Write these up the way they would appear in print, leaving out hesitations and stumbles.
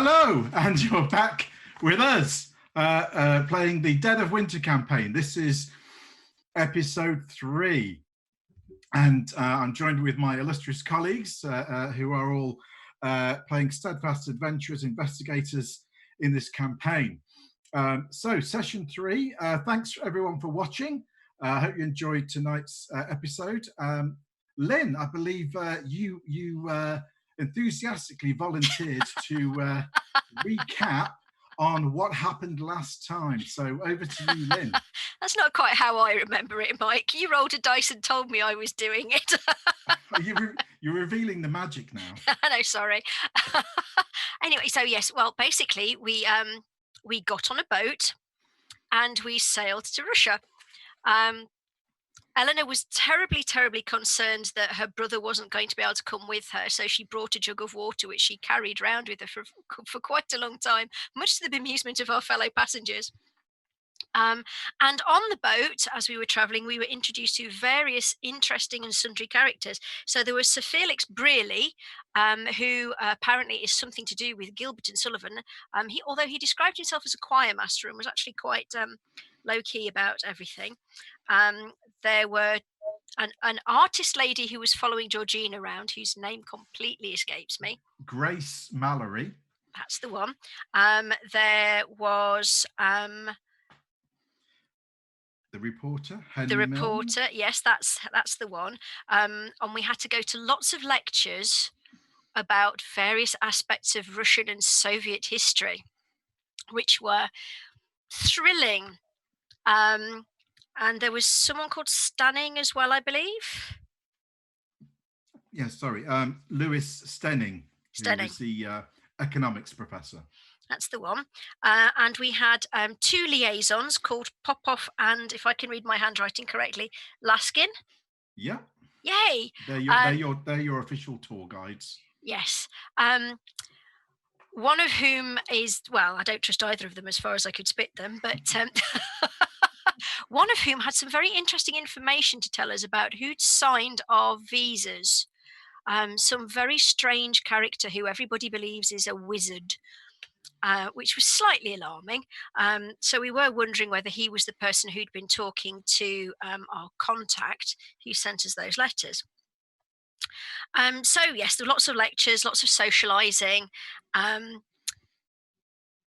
Hello, and you're back with us playing the Dead of Winter campaign. This is episode 3, and I'm joined with my illustrious colleagues who are all playing steadfast adventurers, investigators in this campaign. So session 3, thanks everyone for watching. I hope you enjoyed tonight's episode. Lynne, I believe you enthusiastically volunteered to recap on what happened last time. So over to you, Lynne. That's not quite how I remember it, Mike. You rolled a dice and told me I was doing it. You're revealing the magic now. No, sorry. Anyway, so yes, well, basically we got on a boat and we sailed to Russia. Eleanor was terribly, terribly concerned that her brother wasn't going to be able to come with her, so she brought a jug of water, which she carried round with her for quite a long time, much to the bemusement of our fellow passengers. And on the boat, as we were travelling, we were introduced to various interesting and sundry characters. So there was Sir Felix Brearley, who apparently is something to do with Gilbert and Sullivan. Although he described himself as a choir master and was actually quite low-key about everything. There were an artist lady who was following Georgina around, whose name completely escapes me. Grace Mallory. That's the one. There was... the reporter, Henry the reporter, Milne? Yes, that's the one. And we had to go to lots of lectures about various aspects of Russian and Soviet history, which were thrilling. And there was someone called Stanning as well, I believe. Yeah, sorry, Lewis Stenning. Who was the economics professor. That's the one. And we had 2 liaisons called Popov and, if I can read my handwriting correctly, Laskin. Yeah. Yay! They're your official tour guides. Yes. One of whom is, well, I don't trust either of them as far as I could spit them, but one of whom had some very interesting information to tell us about who'd signed our visas. Some very strange character who everybody believes is a wizard. Which was slightly alarming. So we were wondering whether he was the person who'd been talking to our contact who sent us those letters. So yes, there were lots of lectures, lots of socialising.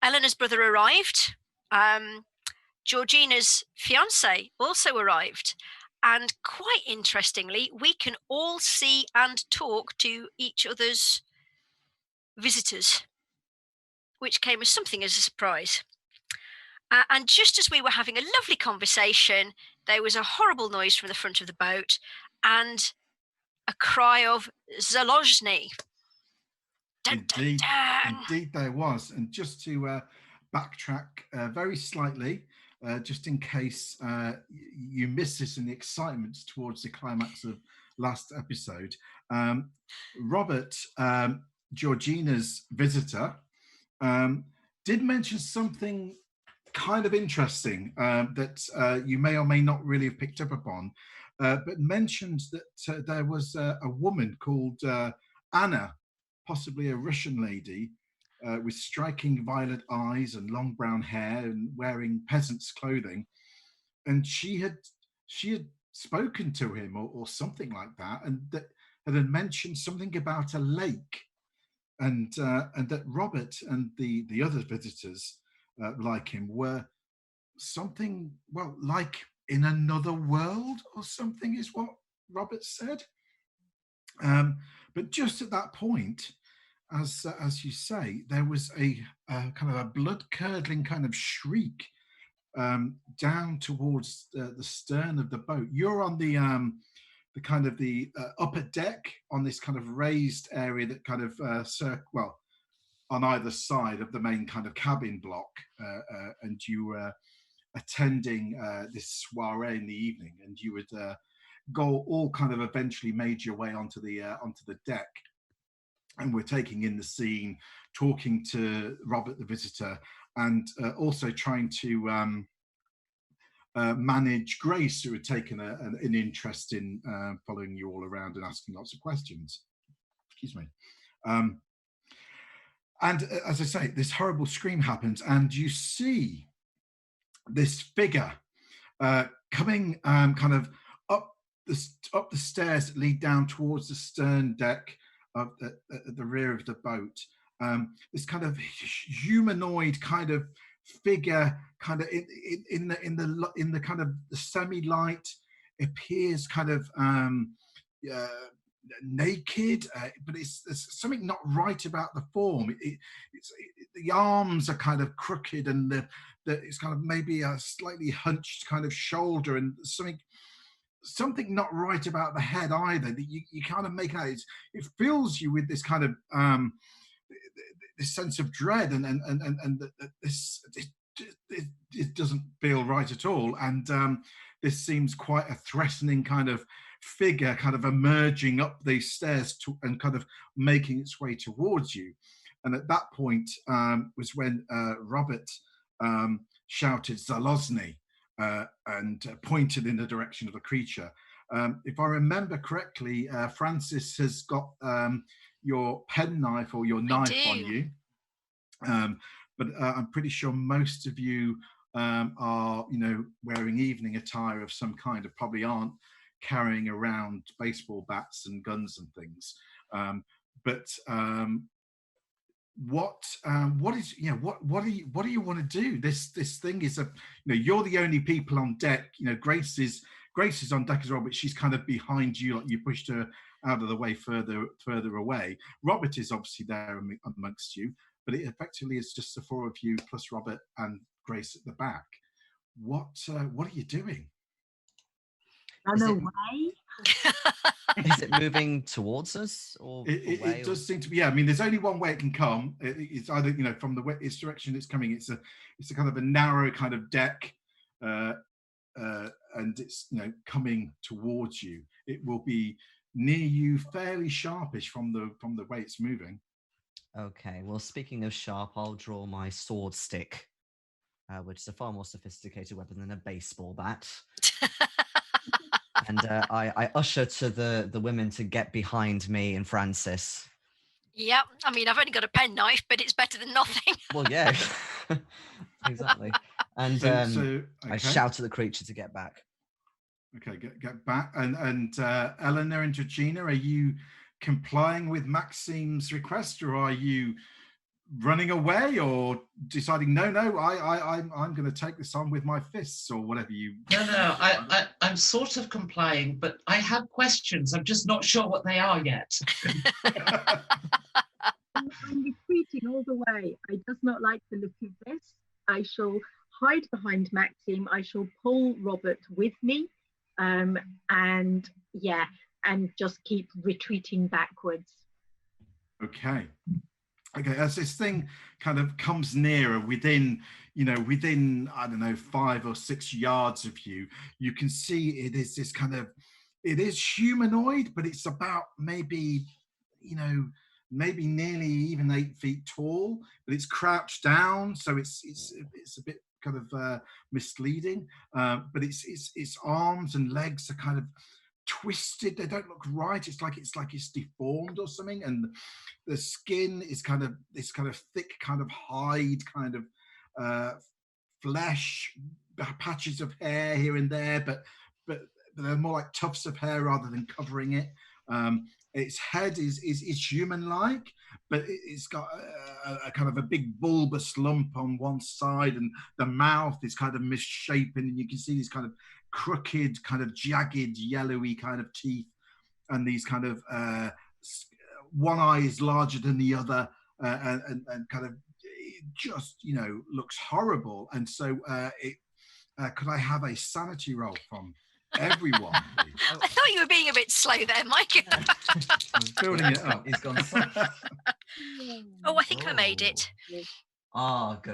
Eleanor's brother arrived. Georgina's fiance also arrived. And quite interestingly, we can all see and talk to each other's visitors, which came as something as a surprise. And just as we were having a lovely conversation, there was a horrible noise from the front of the boat and a cry of Zalozhny. Indeed there was. And just to backtrack very slightly, just in case you missed this in the excitement towards the climax of last episode, Robert, Georgina's visitor, did mention something kind of interesting that you may or may not really have picked up upon, but mentioned that there was a woman called Anna, possibly a Russian lady, with striking violet eyes and long brown hair and wearing peasant's clothing, and she had spoken to him or something like that, and that had mentioned something about a lake. And that Robert and the other visitors like him were something, well, like in another world or something is what Robert said. But just at that point, as you say, there was a kind of a blood-curdling kind of shriek down towards the stern of the boat. You're on the kind of the upper deck on this kind of raised area that kind of on either side of the main kind of cabin block, and you were attending this soiree in the evening, and you would go all kind of eventually made your way onto the deck, and we're taking in the scene, talking to Robert the visitor, and also trying to manage Grace, who had taken an interest in following you all around and asking lots of questions. Excuse me. And as I say, this horrible scream happens, and you see this figure coming kind of up the stairs that lead down towards the stern deck of the rear of the boat. This kind of humanoid kind of figure, kind of in the kind of the semi light, appears kind of naked, but there's something not right about the form. The arms are kind of crooked, and it's kind of maybe a slightly hunched kind of shoulder, and something not right about the head either. That you kind of make out. It fills you with this kind of this sense of dread, and this it doesn't feel right at all. And this seems quite a threatening kind of figure, kind of emerging up these stairs and kind of making its way towards you. And at that point was when Robert shouted Zalozny and pointed in the direction of the creature. If I remember correctly, Francis has got your penknife or your knife on you. But I'm pretty sure most of you are, wearing evening attire of some kind, of probably aren't carrying around baseball bats and guns and things. What do you want to do? This thing is you're the only people on deck. Grace is on deck as well, but she's kind of behind you, like you pushed her out of the way further away. Robert is obviously there amongst you, but it effectively is just the four of you plus Robert and Grace at the back. What are you doing? Run away? Is it moving towards us, or it does seem to be? Yeah, I mean, there's only one way it can come. It's either from its direction it's coming. It's a kind of a narrow kind of deck, and it's coming towards you. It will be near you, fairly sharpish from the way it's moving. Okay. Well, speaking of sharp, I'll draw my sword stick, which is a far more sophisticated weapon than a baseball bat. And I usher to the women to get behind me and Francis. Yeah, I mean, I've only got a penknife, but it's better than nothing. Well, yeah, exactly. And okay. I shout to the creature to get back. Okay, get back. And Eleanor and Georgina, are you complying with Maxime's request, or are you running away, or deciding I'm going to take this on with my fists, or whatever you? No, I'm sort of complying, but I have questions. I'm just not sure what they are yet. I'm retreating all the way. I does not like the look of this. I shall hide behind Maxime. I shall pull Robert with me, and just keep retreating backwards. Okay, as this thing kind of comes nearer, within I don't know 5 or 6 yards of you, you can see it is this kind of, it is humanoid, but it's about maybe nearly even 8 feet tall, but it's crouched down, so it's a bit kind of misleading. But its arms and legs are kind of twisted. They don't look right. It's like it's deformed or something, and the skin is kind of this kind of thick kind of hide, kind of flesh, patches of hair here and there, but they're more like tufts of hair rather than covering it. Its head is human-like, but it's got a kind of a big bulbous lump on one side, and the mouth is kind of misshapen, and you can see these kind of crooked, kind of jagged, yellowy kind of teeth, and these kind of one eye is larger than the other, and kind of just looks horrible. And so could I have a sanity roll from everyone, please? I thought you were being a bit slow there, Mike. I was building it up. He's gone. Oh, I think I made it. Good.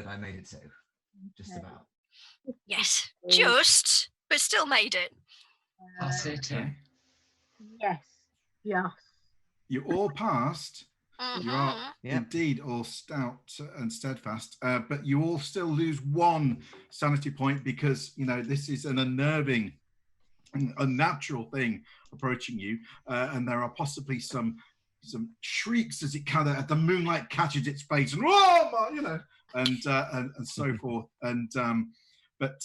I made it too. Just about. Yes, just, but still made it. Pass it. Yes, just. You all passed. Mm-hmm. You are indeed all stout and steadfast, but you all still lose 1 sanity point because this is an unnerving, unnatural thing approaching you, and there are possibly some some shrieks as it kind of the moonlight catches its face, and oh, you know, and so forth. And but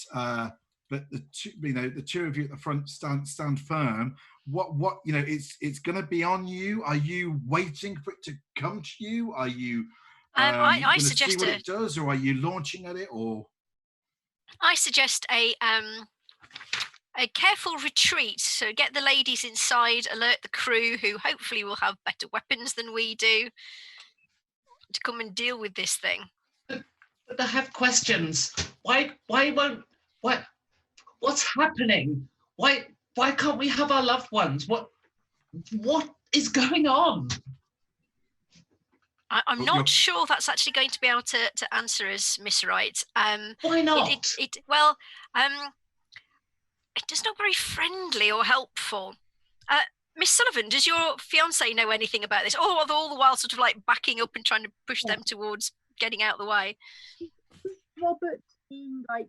the two, you know, the two of you at the front stand firm. What you know, it's going to be on you. Are you waiting for it to come to you? Are you I going to see suggest what it does, or are you launching at it, or? I suggest a careful retreat. So get the ladies inside, alert the crew, who hopefully will have better weapons than we do, to come and deal with this thing. But I have questions. What's happening? Why can't we have our loved ones? What is going on? I'm not sure that's actually going to be able to answer us, Miss Wright. Why not? It does not very friendly or helpful. Miss Sullivan, does your fiance know anything about this? Or are they all the while sort of like backing up and trying to push them towards getting out of the way? Is Robert being like,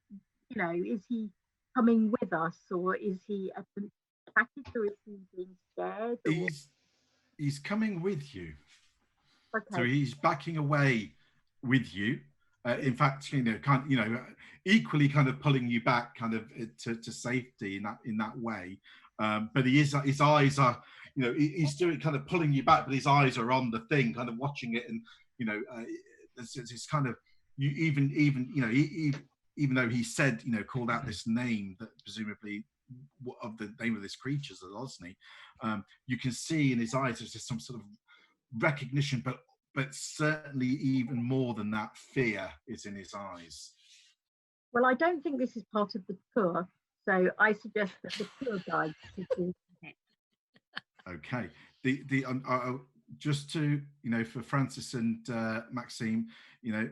you know, is he coming with us, or is he at the package, or is he being scared? He's coming with you. Okay. So he's backing away with you. In fact, you know, equally kind of pulling you back, kind of to safety in that way. But his eyes are, you know, he's doing kind of pulling you back, but his eyes are on the thing, kind of watching it, and you know, it's kind of even though he said, you know, called out this name that presumably of the name of this creature, the Osney, you can see in his eyes there's just some sort of recognition, but certainly even more than that, fear is in his eyes. Well, I don't think this is part of the tour, so I suggest that the tour guide should do it. Okay. Just to, you know, for Francis and Maxime, you know,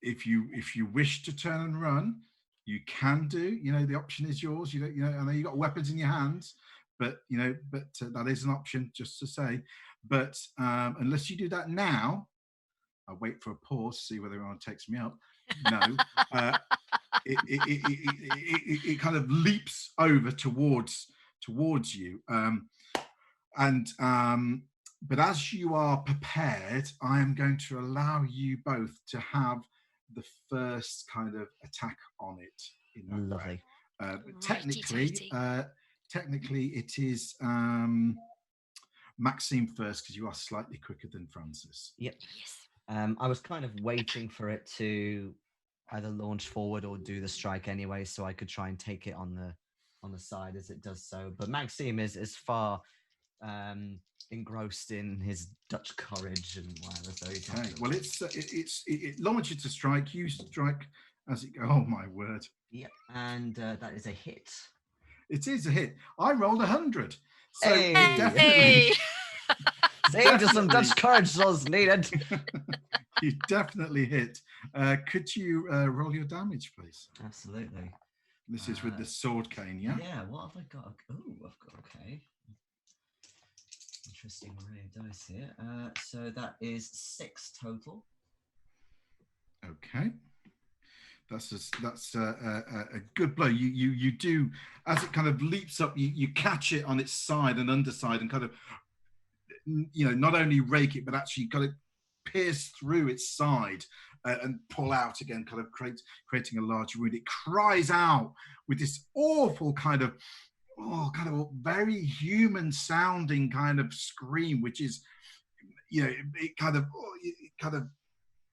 if you wish to turn and run, you can do. You know, the option is yours. You know, I know you got weapons in your hands, but you know, that is an option, just to say. But unless you do that now, I'll wait for a pause, see whether anyone takes me up. No, it kind of leaps over towards you, but as you are prepared, I am going to allow you both to have the first kind of attack on it in that way. Technically, it is Maxime first, because you are slightly quicker than Francis. Yep. Yes. I was kind of waiting for it to either launch forward or do the strike anyway, so I could try and take it on the side as it does so. But Maxime is far engrossed in his Dutch courage and whatever. So he's okay. Well, it launches to strike. You strike as it goes. Oh my word! Yep, and that is a hit. It is a hit. I rolled 100. So hey. Definitely. Saved us some Dutch courage was needed. You definitely hit. Could you roll your damage, please? Absolutely. This is with the sword cane, yeah? Yeah, what have I got? Oh, I've got, okay. Interesting array of dice here. So that is 6 total. Okay. That's a good blow. You do, as it kind of leaps up, you catch it on its side and underside and kind of, you know, not only rake it, but actually kind of pierce through its side and pull out again, kind of creating a large wound. It cries out with this awful kind of very human sounding kind of scream, which is, you know, it kind of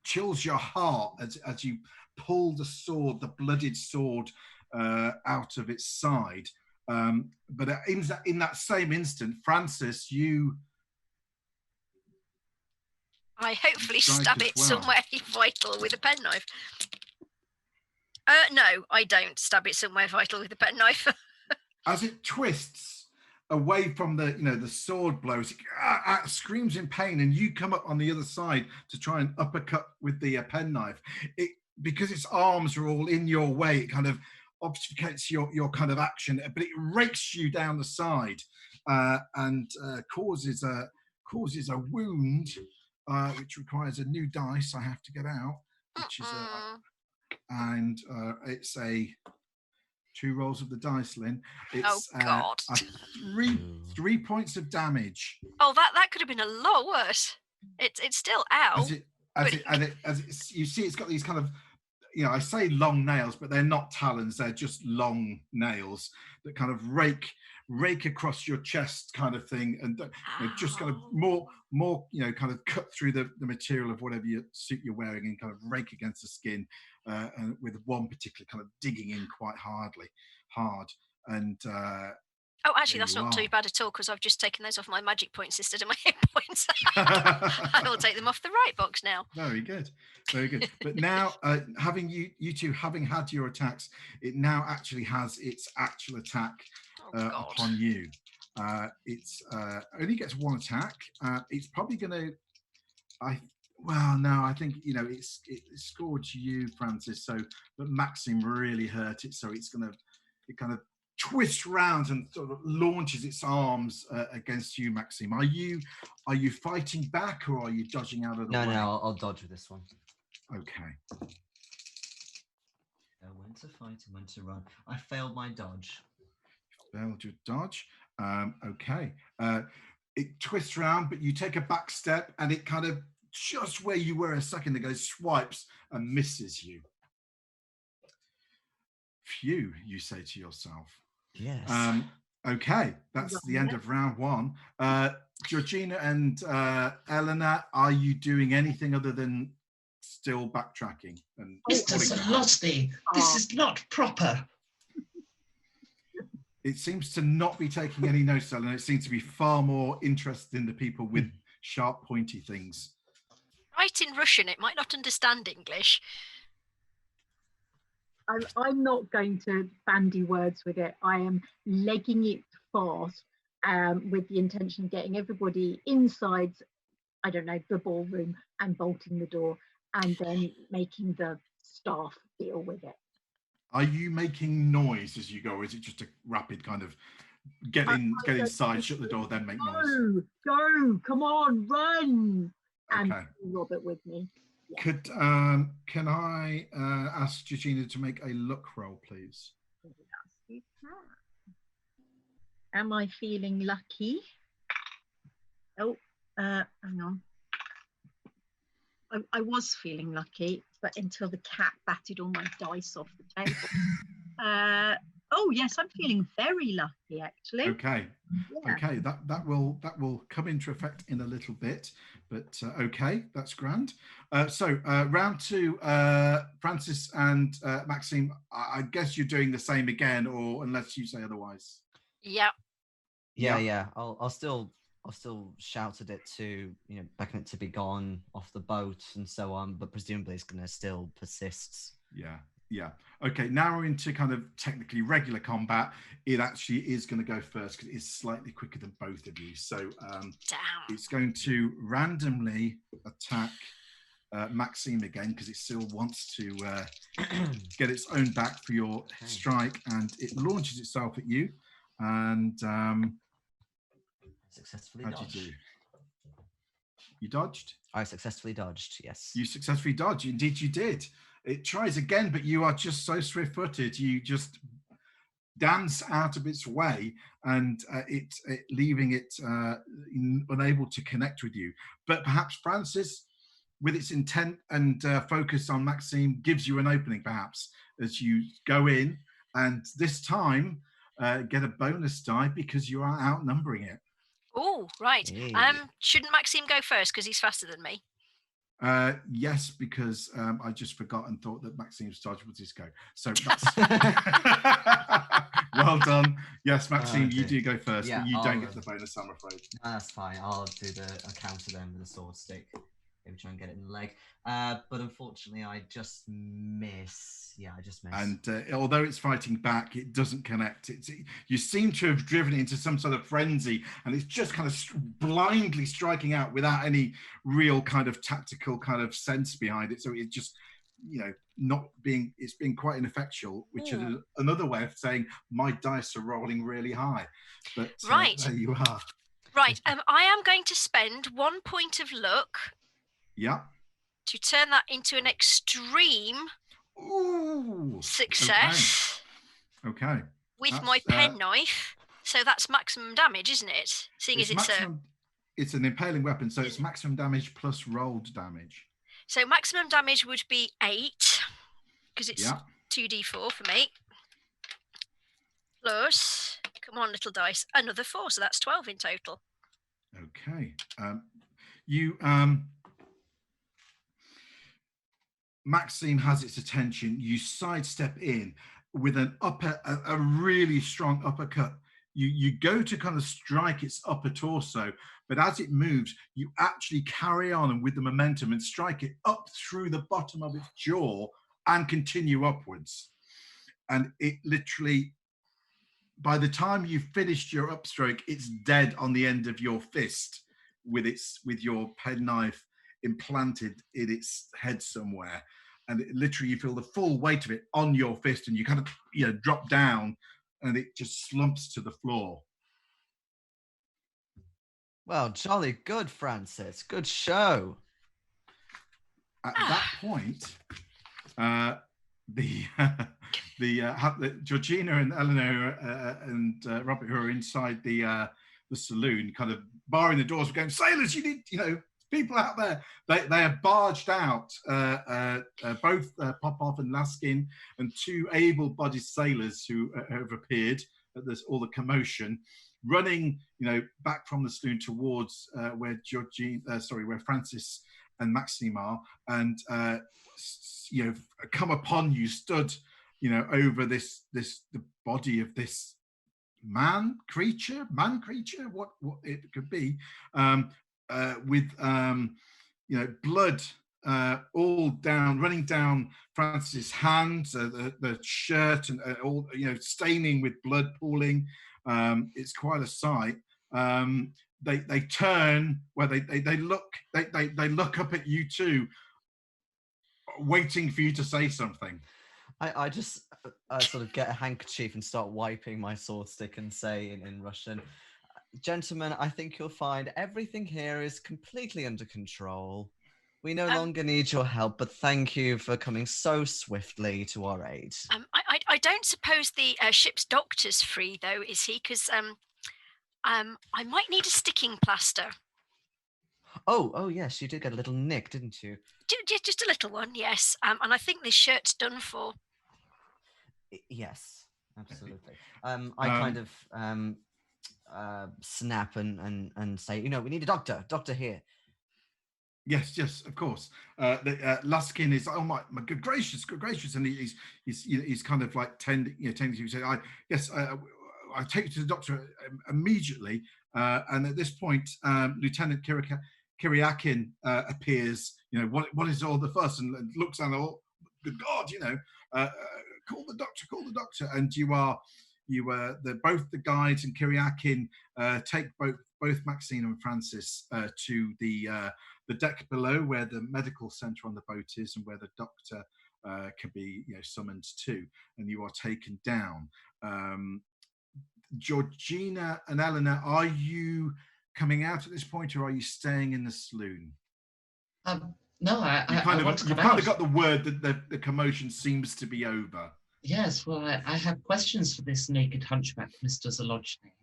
chills your heart as you pull the bloodied sword out of its side. But in that same instant, Francis, I hopefully stab it somewhere vital with a penknife. No, I don't stab it somewhere vital with a penknife. As it twists away from the sword blows, it screams in pain, and you come up on the other side to try and uppercut with the penknife. Because its arms are all in your way, it kind of obfuscates your kind of action, but it rakes you down the side and causes a wound, which requires a new dice I have to get out, which is and it's a 2 rolls of the dice, Lynn. Oh, God. 3 points of damage. Oh, that could have been a lot worse. It's still out. You see, it's got these kind of, I say long nails, but they're not talons. They're just long nails that kind of rake across your chest, kind of thing, and just kind of more, kind of cut through the material of whatever suit you're wearing, and kind of rake against the skin, and with one particular kind of digging in quite hard, and. Oh, actually, that's not too bad at all, because I've just taken those off my magic points instead of my hit points. I will take them off the right box now. Very good. But now, having you two having had your attacks, it now actually has its actual attack upon you. It's only gets 1 attack. It's probably going to. I think it scored you, Francis. So, but Maxime really hurt it. So it kind of twists round and sort of launches its arms against you, Maxime. Are you fighting back, or are you dodging out of the way? No, I'll dodge with this one. Okay. When to fight and when to run. I failed my dodge. Failed your dodge. Okay. It twists around, but you take a back step, and it kind of just where you were a second ago swipes and misses you. Phew, you say to yourself. Yes. Okay, that's the end of round 1. Georgina and Eleanor, are you doing anything other than still backtracking? Mr. Velocity, this is not proper. It seems to not be taking any notes, Eleanor. It seems to be far more interested in the people with sharp, pointy things. Write in Russian, it might not understand English. I'm not going to bandy words with it. I am legging it fast with the intention of getting everybody inside, I don't know, the ballroom, and bolting the door, and then making the staff deal with it. Are you making noise as you go, or is it just a rapid kind of get inside, shut the door, then make noise? Go, come on, run! Okay. And Robert with me. Yeah. Can I ask Georgina to make a luck roll, please? Yes, you can. Am I feeling lucky? Oh, hang on. I was feeling lucky, but until the cat batted all my dice off the table. Oh yes, I'm feeling very lucky actually. Okay. Yeah. Okay, that will come into effect in a little bit, but okay, that's grand. So round 2, Francis and Maxime. I guess you're doing the same again, or unless you say otherwise. Yeah. Yeah. I'll still shout at it to beckon it to be gone off the boat and so on, but presumably it's going to still persist. Yeah. Okay, now we're into kind of technically regular combat. It actually is going to go first because it's slightly quicker than both of you. So it's going to randomly attack Maxime again because it still wants to get its own back for your strike, and it launches itself at you. And successfully how dodged. did you do? You dodged? I successfully dodged, yes. You successfully dodged. Indeed, you did. It tries again, but you are just so swift-footed. You just dance out of its way, and it leaving it unable to connect with you. But perhaps Francis, with its intent and focus on Maxime, gives you an opening, perhaps, as you go in, and this time get a bonus die because you are outnumbering it. Oh, right. Hey. Shouldn't Maxime go first because he's faster than me? Yes, because I just forgot and thought that Maxime's dodge was his go. So that's well done. Yes, Maxime, Okay. you do go first, Yeah, but you I'll, don't get the bonus, I'm afraid. No, that's fine. I'll counter them with a sword stick. Maybe try and get it in the leg. But unfortunately, I just miss. Yeah, I just miss. And although it's fighting back, it doesn't connect. You seem to have driven it into some sort of frenzy, and it's just kind of blindly striking out without any real kind of tactical kind of sense behind it. So it just, it's been quite ineffectual, which is another way of saying my dice are rolling really high. But Right. There you are. Right. I am going to spend 1 point of luck. Yeah. To turn that into an extreme Ooh, success. Okay. with my penknife. So that's maximum damage, isn't it? Seeing as it's an impaling weapon, so it's maximum damage plus rolled damage. So maximum damage would be 8, because it's 2d4 for me. Plus, come on, little dice, another 4, so that's 12 in total. Okay. Maxime has its attention. You sidestep in with a really strong uppercut. You go to kind of strike its upper torso, but as it moves, you actually carry on and with the momentum and strike it up through the bottom of its jaw and continue upwards. And it literally, by the time you've finished your upstroke, it's dead on the end of your fist with your penknife implanted in its head somewhere. And literally you feel the full weight of it on your fist, and you kind of drop down and it just slumps to the floor. Well, jolly good, Francis. Good show. At that point, the Georgina and Eleanor and Robert, who are inside the saloon, kind of barring the doors, going, "Sailors, you need, people out there." They are barged out, both Popov and Laskin, and 2 able-bodied sailors who have appeared at all the commotion, running, back from the saloon towards where where Francis and Maxime are, and come upon you, stood, over the body of this man creature, what it could be, with blood all down, running down Francis's hands, the shirt, and all, staining with blood pooling. It's quite a sight. They turn where they look up at you two, waiting for you to say something. I just sort of get a handkerchief and start wiping my sword stick and say in Russian, "Gentlemen, I think you'll find everything here is completely under control. We no longer need your help, but thank you for coming so swiftly to our aid." I don't suppose the ship's doctor's free, though, is he? Because I might need a sticking plaster. Oh, yes, you did get a little nick, didn't you? Just a little one, yes. And I think this shirt's done for. Yes, absolutely. I kind of snap and say, we need a doctor here. Yes, of course. Laskin is, oh my good gracious, and he's kind of like tending to you. Say, I take you to the doctor immediately. And at this point, Lieutenant Kiriakin appears. What is all the fuss? And looks at all. Good God, call the doctor. And both the guides and Kiriakin take both Maxine and Francis to the deck below, where the medical center on the boat is, and where the doctor can be summoned to, and you are taken down. Georgina and Eleanor, are you coming out at this point, or are you staying in the saloon? No, I want to come out. You kind of got the word that the commotion seems to be over. Yes, well, I have questions for this naked hunchback, Mr. Zolotchny.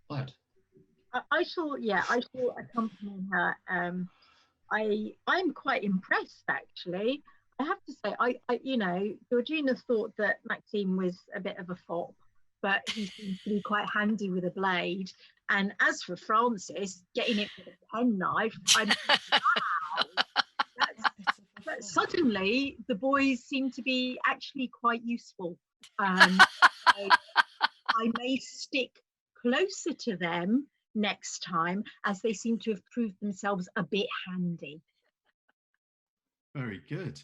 What? I shall accompany her. I'm quite impressed, actually. I have to say, Georgina thought that Maxime was a bit of a fop, but he seems to be quite handy with a blade. And as for Francis, getting it with a penknife, wow. But suddenly, the boys seem to be actually quite useful. I may stick closer to them next time, as they seem to have proved themselves a bit handy. Very good.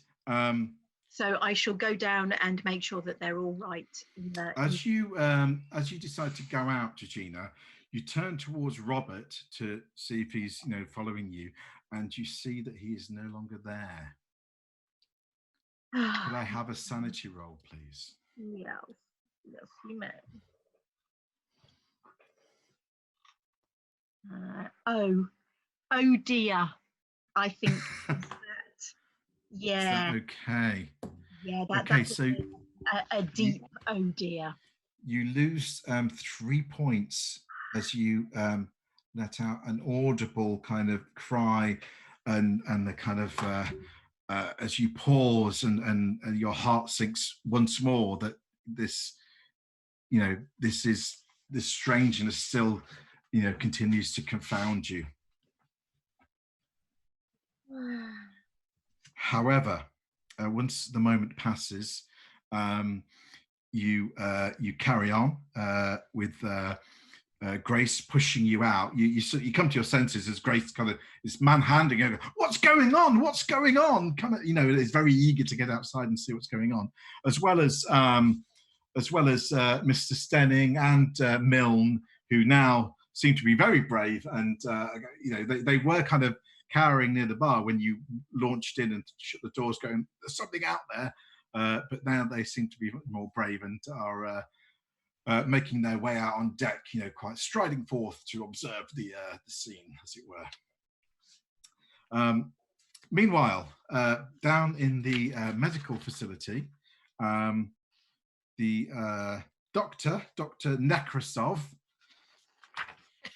So I shall go down and make sure that they're all right. As you decide to go out, Georgina, you turn towards Robert to see if he's following you, and you see that he is no longer there. Could I have a sanity roll, please? Yes, you may. Oh dear. I think that. Yeah. Is that okay? Yeah, Okay, that's so a deep oh dear. you lose 3 points as you let out an audible kind of cry, and the kind of as you pause and your heart sinks once more that this, this strangeness still, continues to confound you. However, once the moment passes, you carry on with Grace pushing you out. You come to your senses as Grace kind of is manhandling you. What's going on? What's going on? Kind of, is very eager to get outside and see what's going on, as well as Mr. Stenning and Milne, who now seem to be very brave, and they were kind of cowering near the bar when you launched in and shut the doors, going, "There's something out there." But now they seem to be more brave and are making their way out on deck, quite striding forth to observe the scene, as it were. Meanwhile, down in the medical facility, the Dr. Nekrasov,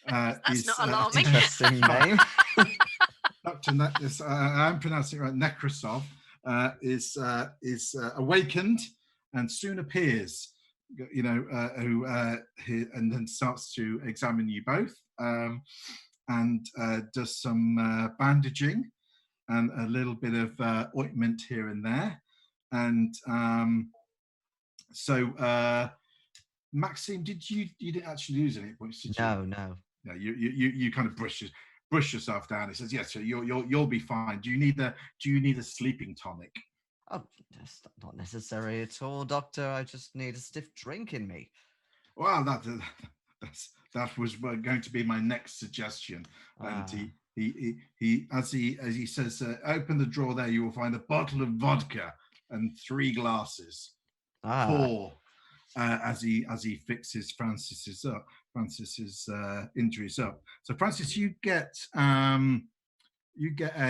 That's not alarming. Interesting name. I'm pronouncing it right. Nekrasov is awakened and soon appears, and then starts to examine you both, and does some bandaging and a little bit of ointment here and there, and so Maxime, you didn't actually lose any points, did you? No. No, you kind of brush yourself down. He says, "Yes, so you'll be fine. Do you need a sleeping tonic?" Oh, that's not necessary at all, Doctor. I just need a stiff drink in me. Well, that was going to be my next suggestion. And he as he says, "Open the drawer there. You will find a bottle of vodka and 3 glasses. Pour." As he fixes Francis's injuries up. So Francis, you get a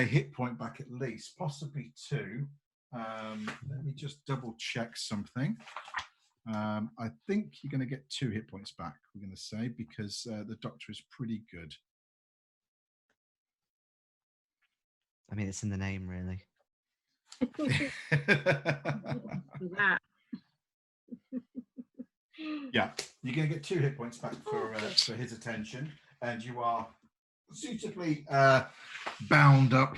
hit point back at least, possibly 2. Let me just double check something. I think you're going to get 2 hit points back, we're going to say, because the doctor is pretty good. I mean, it's in the name, really. Yeah, you're going to get 2 hit points back for his attention, and you are suitably bound up.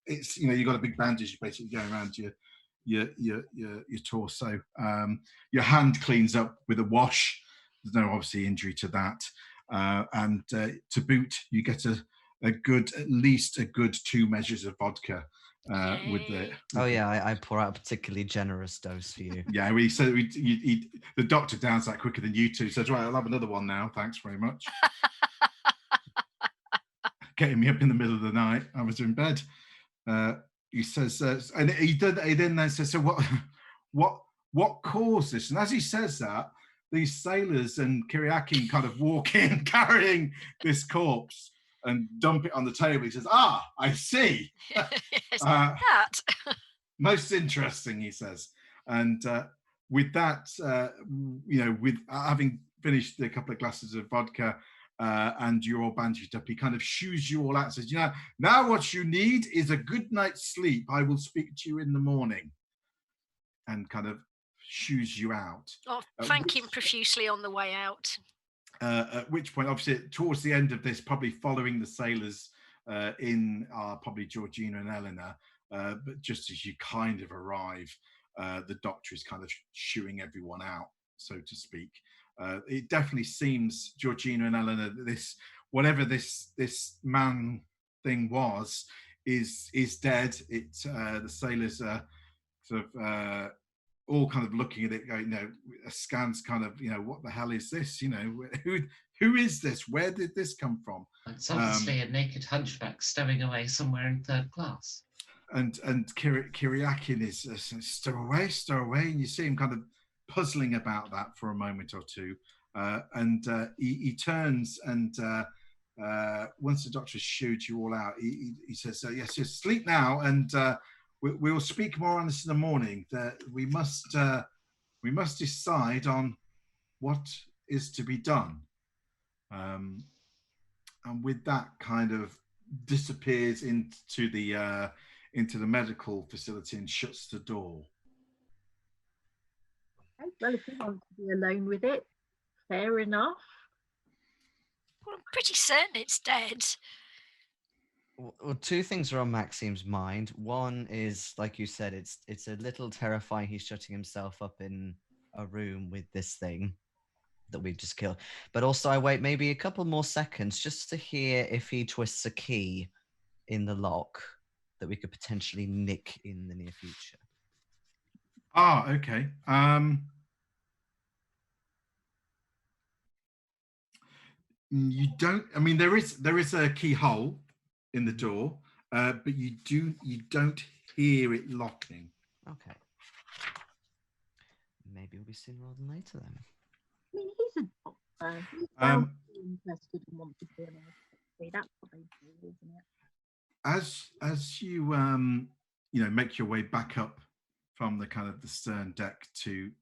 It's you've got a big bandage basically going around your torso. Your hand cleans up with a wash. There's no obviously injury to that, and to boot, you get at least a good 2 measures of vodka. I pour out a particularly generous dose for you. Yeah, the doctor downs that quicker than you two. Says, "Right, I'll have another one now. Thanks very much." Getting me up in the middle of the night. I was in bed. He says, and he then says, "So what caused this?" And as he says that, these sailors and Kyriakin kind of walk in carrying this corpse and dump it on the table. He says, "I see." Yes, that. Most interesting, he says. And with that, with having finished a couple of glasses of vodka and you're all bandaged up, he kind of shoos you all out and says, "Now what you need is a good night's sleep. I will speak to you in the morning." And kind of shoos you out. Oh, thank him profusely on the way out. At which point, obviously, towards the end of this, probably following the sailors in are probably Georgina and Eleanor, but just as you kind of arrive, the doctor is kind of shooing everyone out, so to speak. It definitely seems, Georgina and Eleanor, that whatever this man thing was is dead. The sailors are sort of all kind of looking at it, going, askance, kind of, what the hell is this? Who is this? Where did this come from? It's obviously a naked hunchback stowing away somewhere in 3rd class. And Kyriakin is stow away, and you see him kind of puzzling about that for a moment or two, and he turns and once the doctor has shooed you all out, he says, "Yes, sleep now, and we will speak more on this in the morning. That we must decide on what is to be done. And with that, kind of disappears into the medical facility and shuts the door. Okay, well, if you want to be alone with it, fair enough. Well, I'm pretty certain it's dead. Well, two things are on Maxime's mind. One is, like you said, it's a little terrifying. He's shutting himself up in a room with this thing that we just killed. But also, I wait maybe a couple more seconds just to hear if he twists a key in the lock that we could potentially nick in the near future. Ah, okay. You don't. I mean, there is a keyhole in the door, but you don't hear it locking. Okay. Maybe we'll be sooner rather than later then. I mean, he's a doctor. He's well interested and wants to be an artist. That's what they do, isn't it? As you make your way back up from the kind of the stern deck to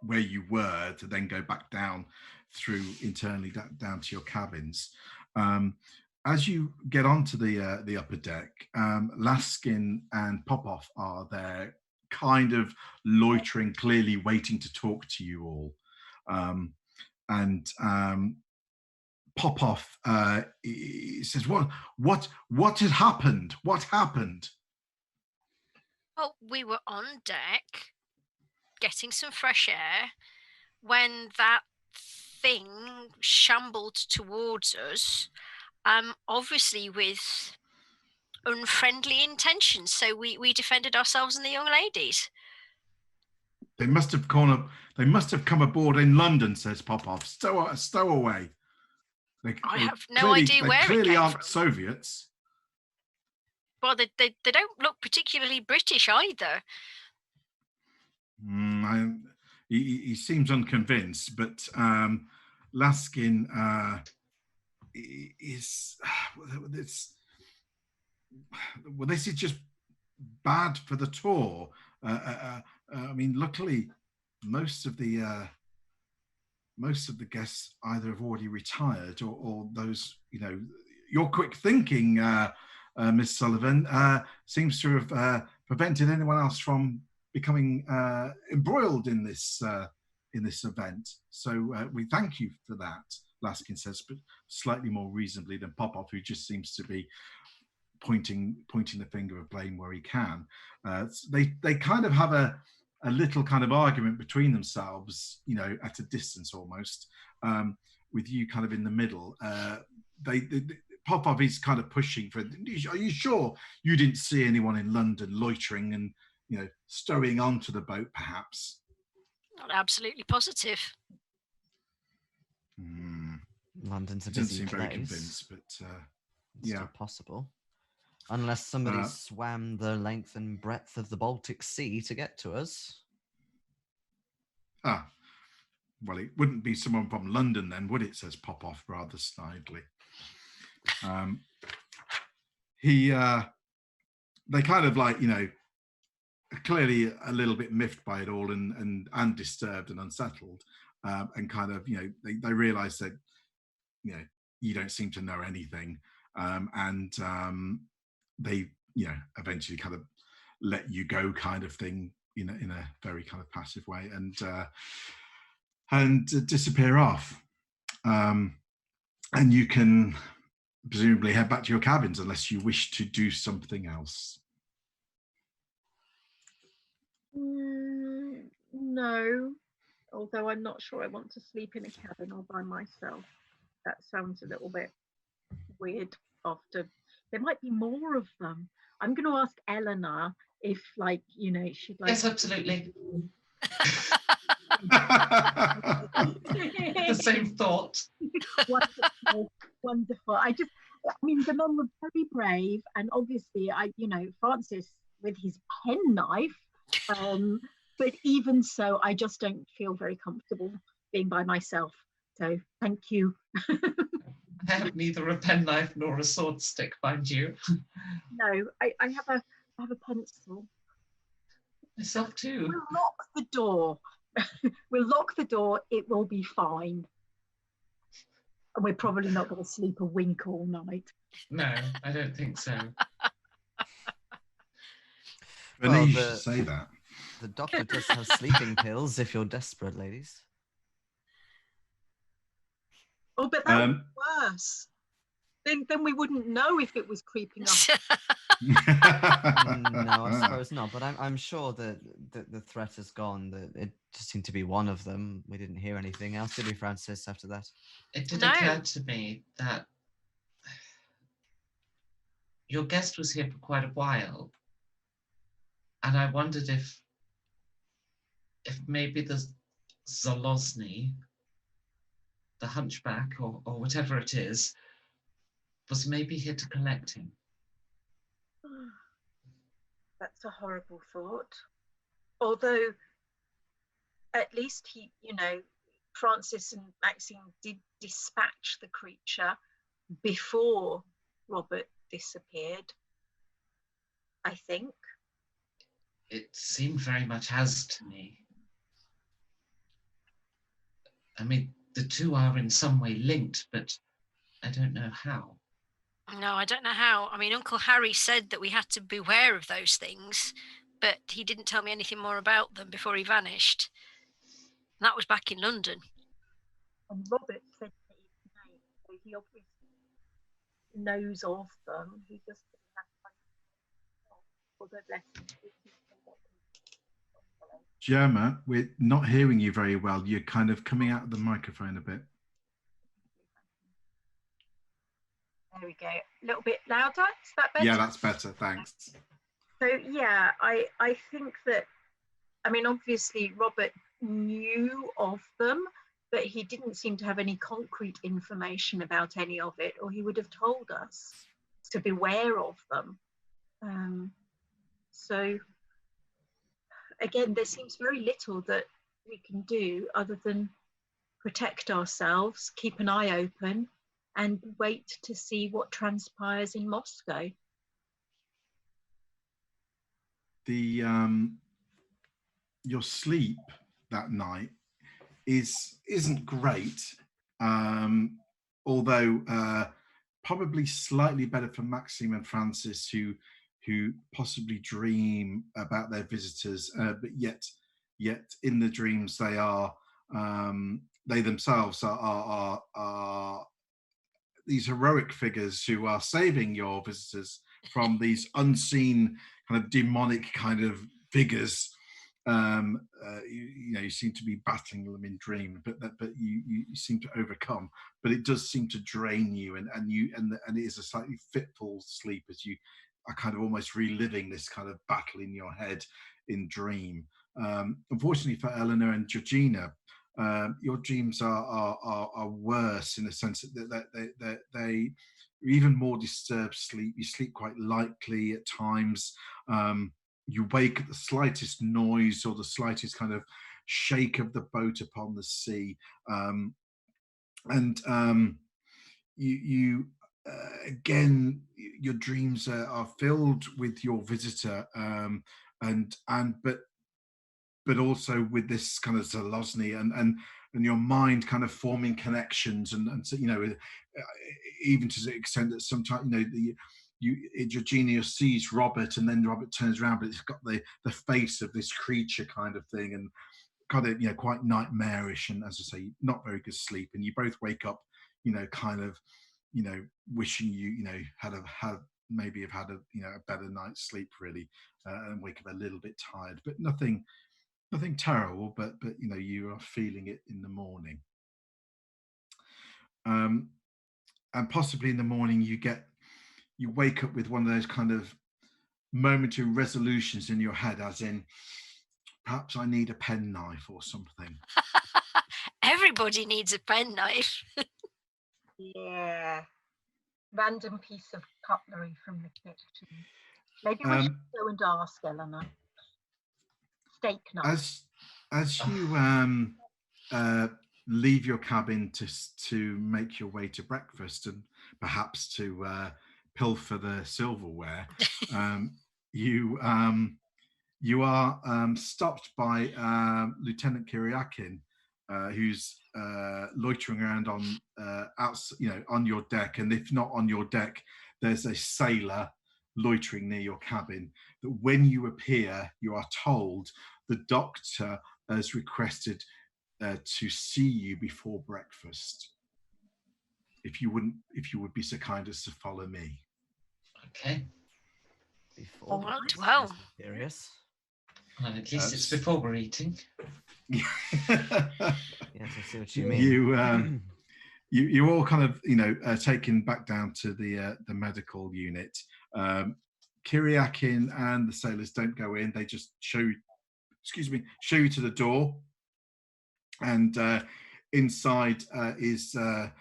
where you were, to then go back down through internally down to your cabins. As you get onto the upper deck, Laskin and Popoff are there, kind of loitering, clearly waiting to talk to you all. And Popoff says, "What had happened? What happened?" Well, we were on deck, getting some fresh air, when that thing shambled towards us, obviously with unfriendly intentions. So we defended ourselves and the young ladies. They must have come aboard in London, says Popoff. Stowaway. I have no idea where it came clearly aren't from. Soviets. Well, they don't look particularly British either. He seems unconvinced, but Laskin is this. Well, this is just bad for the tour. I mean, luckily, most of the guests either have already retired or those, your quick thinking, Miss Sullivan, seems to have prevented anyone else from becoming embroiled in this event. So we thank you for that, Laskin says, but slightly more reasonably than Popoff, who just seems to be pointing the finger of blame where he can. They kind of have a little kind of argument between themselves, at a distance almost, with you kind of in the middle. Popoff is kind of pushing for, are you sure you didn't see anyone in London loitering and, stowing onto the boat, perhaps? Not absolutely positive. London's a doesn't busy seem place. very convinced, but it's still possible. Unless somebody swam the length and breadth of the Baltic Sea to get to us. Well, it wouldn't be someone from London then, would it? Says Popoff rather snidely. They kind of like, clearly a little bit miffed by it all and disturbed and unsettled, and kind of, they realize that, you don't seem to know anything, and they, eventually kind of let you go, kind of thing, in a very kind of passive way, and disappear off. And you can presumably head back to your cabins unless you wish to do something else. No, although I'm not sure I want to sleep in a cabin all by myself. That sounds a little bit weird. After there might be more of them. I'm going to ask Eleanor if, she'd like. Yes, absolutely. The same thought. Wonderful. The men were very brave, and obviously, Francis with his penknife. But even so, I just don't feel very comfortable being by myself. So thank you. I have neither a penknife nor a sword stick, mind you. No, I have a pencil. myself too. We'll lock the door. We'll lock the door. It will be fine. And we're probably not going to sleep a wink all night. No, I don't think so. Funny you should say that. The doctor does have sleeping pills if you're desperate, ladies. Oh, but that would be worse. Then we wouldn't know if it was creeping up. No, I suppose not. But I'm sure that the threat has gone. That it just seemed to be one of them. We didn't hear anything else, did we, Francis? After that, It did occur to me that your guest was here for quite a while, and I wondered if maybe the Zalozny, the hunchback, or whatever it is, was maybe here to collect him. That's a horrible thought. Although, at least Francis and Maxime did dispatch the creature before Robert disappeared, I think. It seemed very much as to me. I mean, the two are in some way linked, but I don't know how. No, I don't know how. I mean, Uncle Harry said that we had to beware of those things, but he didn't tell me anything more about them before he vanished. And that was back in London. And Robert said that his name, so he obviously knows of them. He just didn't have time. Although bless him. Jema, we're not hearing you very well. You're kind of coming out of the microphone a bit. There we go. A little bit louder. Is that better? Yeah, that's better. Thanks. So yeah, I think that, I mean, obviously Robert knew of them, but he didn't seem to have any concrete information about any of it, or he would have told us to beware of them. So again, there seems very little that we can do other than protect ourselves, keep an eye open, and wait to see what transpires in Moscow. Your sleep that night isn't great, although probably slightly better for Maxime and Francis, who possibly dream about their visitors, but yet in the dreams they themselves are these heroic figures who are saving your visitors from these unseen kind of demonic kind of figures. You seem to be battling them in dream, but you seem to overcome. But it does seem to drain you, and it is a slightly fitful sleep as you are kind of almost reliving this kind of battle in your head in dream. Unfortunately for Eleanor and Georgina, your dreams are worse in the sense that they even more disturbed sleep. You sleep quite lightly at times. You wake at the slightest noise or the slightest kind of shake of the boat upon the sea, you again, your dreams are filled with your visitor, but also with this kind of Zalozny and your mind kind of forming connections, and so, even to the extent that sometimes Georgina sees Robert, and then Robert turns around, but it's got the face of this creature kind of thing, and kind of quite nightmarish, and as I say, not very good sleep, and you both wake up kind of wishing you had maybe have had a better night's sleep really, and wake up a little bit tired, but nothing terrible, but you are feeling it in the morning, and possibly in the morning you wake up with one of those kind of momentary resolutions in your head, as in, perhaps I need a penknife or something. Everybody needs a penknife. Yeah. Random piece of cutlery from the kitchen. Maybe we should go and ask Eleanor. Steak knife. As you leave your cabin to make your way to breakfast and perhaps to pilfer the silverware, you You are stopped by Lieutenant Kiriakin, who's loitering around on on your deck, and if not on your deck, there's a sailor loitering near your cabin. That when you appear, you are told the doctor has requested to see you before breakfast. If you would be so kind as to follow me. Okay. Before All right, breakfast, well. I'm curious. Well, at least it's before we're eating. Yes, I see what you mean. You all kind of taken back down to the medical unit. Kiriakin and the sailors don't go in; they just show you to the door, and inside is the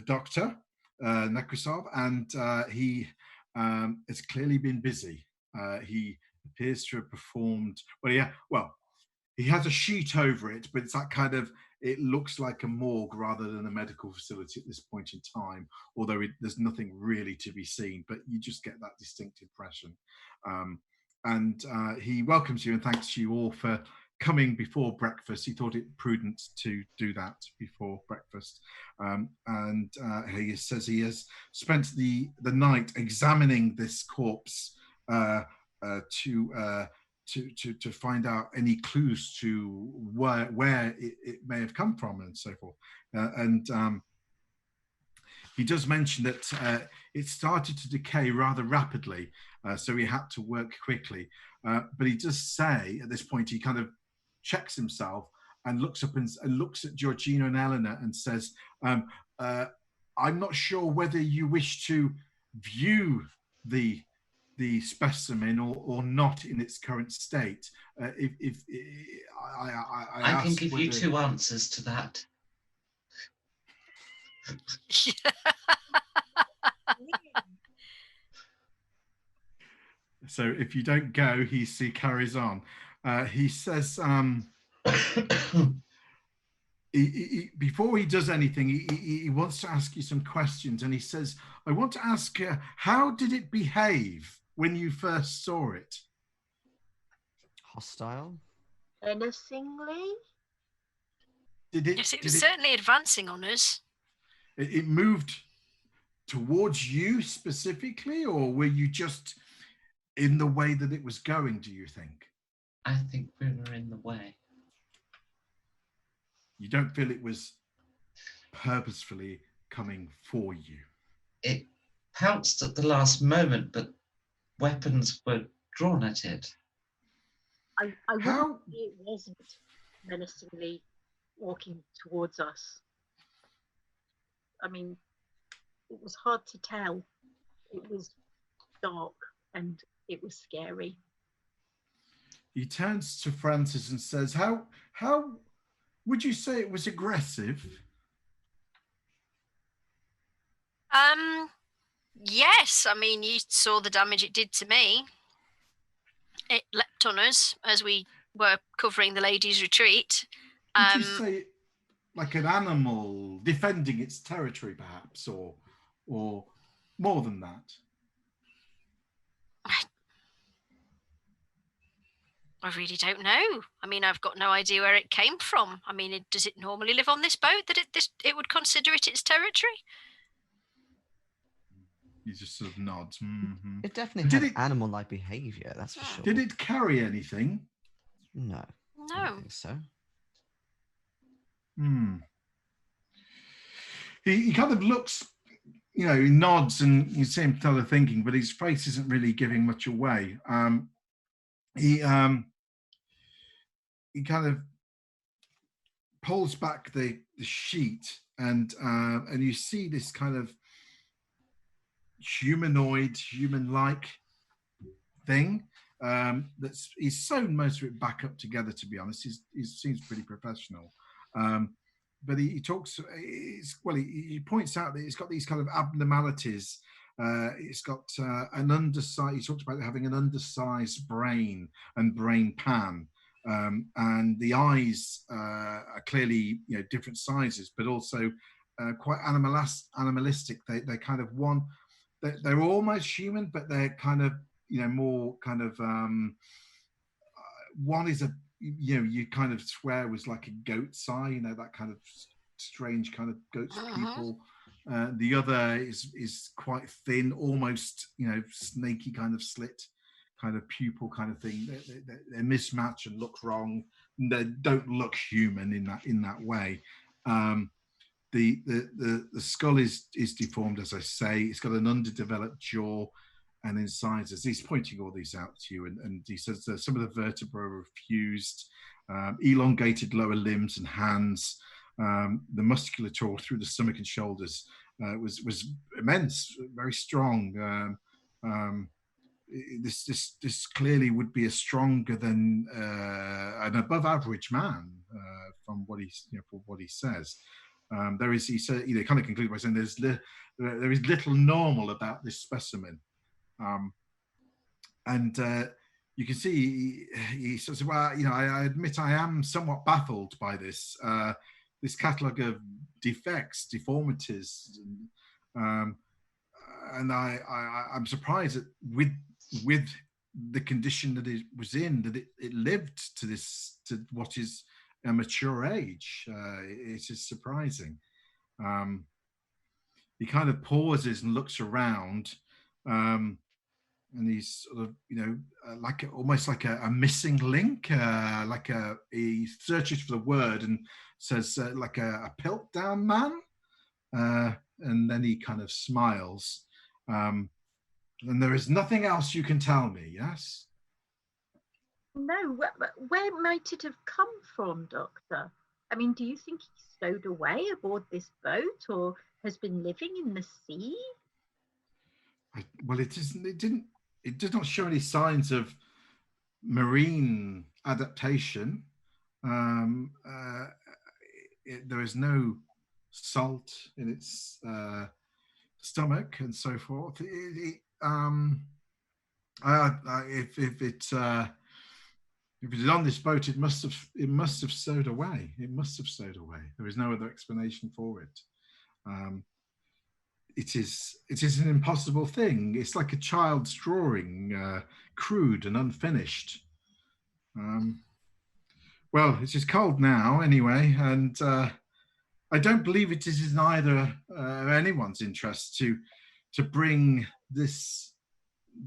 doctor, Nekrasov, and he has clearly been busy. He appears to have performed he has a sheet over it, but it's that kind of, it looks like a morgue rather than a medical facility at this point in time, although there's nothing really to be seen, but you just get that distinct impression. And he welcomes you and thanks you all for coming before breakfast. He thought it prudent to do that before breakfast. And he says he has spent the night examining this corpse to find out any clues to where it may have come from and so forth. He does mention that it started to decay rather rapidly, so he had to work quickly. But he does say at this point, he kind of checks himself and looks up and looks at Georgina and Eleanor and says, I'm not sure whether you wish to view the specimen or not in its current state. I can give you two answers to that. So if you don't go, he carries on. He says, before he does anything, he wants to ask you some questions, and he says, I want to ask, how did it behave when you first saw it? Hostile? Menacingly? Yes, it was certainly advancing on us. It moved towards you specifically, or were you just in the way that it was going, do you think? I think we were in the way. You don't feel it was purposefully coming for you? It pounced at the last moment, but weapons were drawn at it. I wouldn't say it wasn't menacingly walking towards us. I mean, it was hard to tell. It was dark and it was scary. He turns to Francis and says, how would you say it was aggressive? Yes, I mean, you saw the damage it did to me. It leapt on us as we were covering the ladies' retreat. Would you say like an animal defending its territory, perhaps, or more than that? I really don't know. I mean, I've got no idea where it came from. I mean, does it normally live on this boat that it would consider it its territory? He just sort of nods. Mm-hmm. It definitely had animal-like behaviour, that's for sure. Did it carry anything? No. No. I don't think so. He kind of looks, he nods and you see him kind of thinking, but his face isn't really giving much away. He kind of pulls back the sheet and you see this kind of human-like thing he's sewn most of it back up together, to be honest. He seems pretty professional, but he talks, he points out that it's got these kind of abnormalities. It's got an undersized, he talked about having an undersized brain and brain pan, and the eyes are clearly different sizes, but also quite animalistic. They kind of they're almost human, but they're kind of more kind of one is you kind of swear was like a goat's eye, that kind of strange kind of goat's pupil. The other is quite thin, almost snaky kind of slit kind of pupil kind of thing. They mismatch and look wrong. And they don't look human in that way. The skull is deformed, as I say. It's got an underdeveloped jaw and incisors. He's pointing all these out to you, and he says that some of the vertebrae are fused, elongated lower limbs and hands. The musculature through the stomach and shoulders was immense, very strong. This clearly would be a stronger than an above average man from what he says. He said, kind of concluded by saying there is little normal about this specimen. And you can see he says, well, I admit I am somewhat baffled by this catalogue of defects, deformities, and I'm surprised that with the condition that it was in, that it lived to what is a mature age. It is surprising. He kind of pauses and looks around, and he's sort of, almost like a missing link. He searches for the word and says, like a Piltdown man. And then he kind of smiles. And there is nothing else you can tell me, yes? No, where might it have come from, Doctor? I mean, do you think he stowed away aboard this boat or has been living in the sea? It does not show any signs of marine adaptation. There is no salt in its stomach and so forth. If it is on this boat, it must have stowed away. It must have stowed away. There is no other explanation for it. It is an impossible thing. It's like a child's drawing, crude and unfinished. Well, it is cold now anyway, and I don't believe it is in either anyone's interest to bring this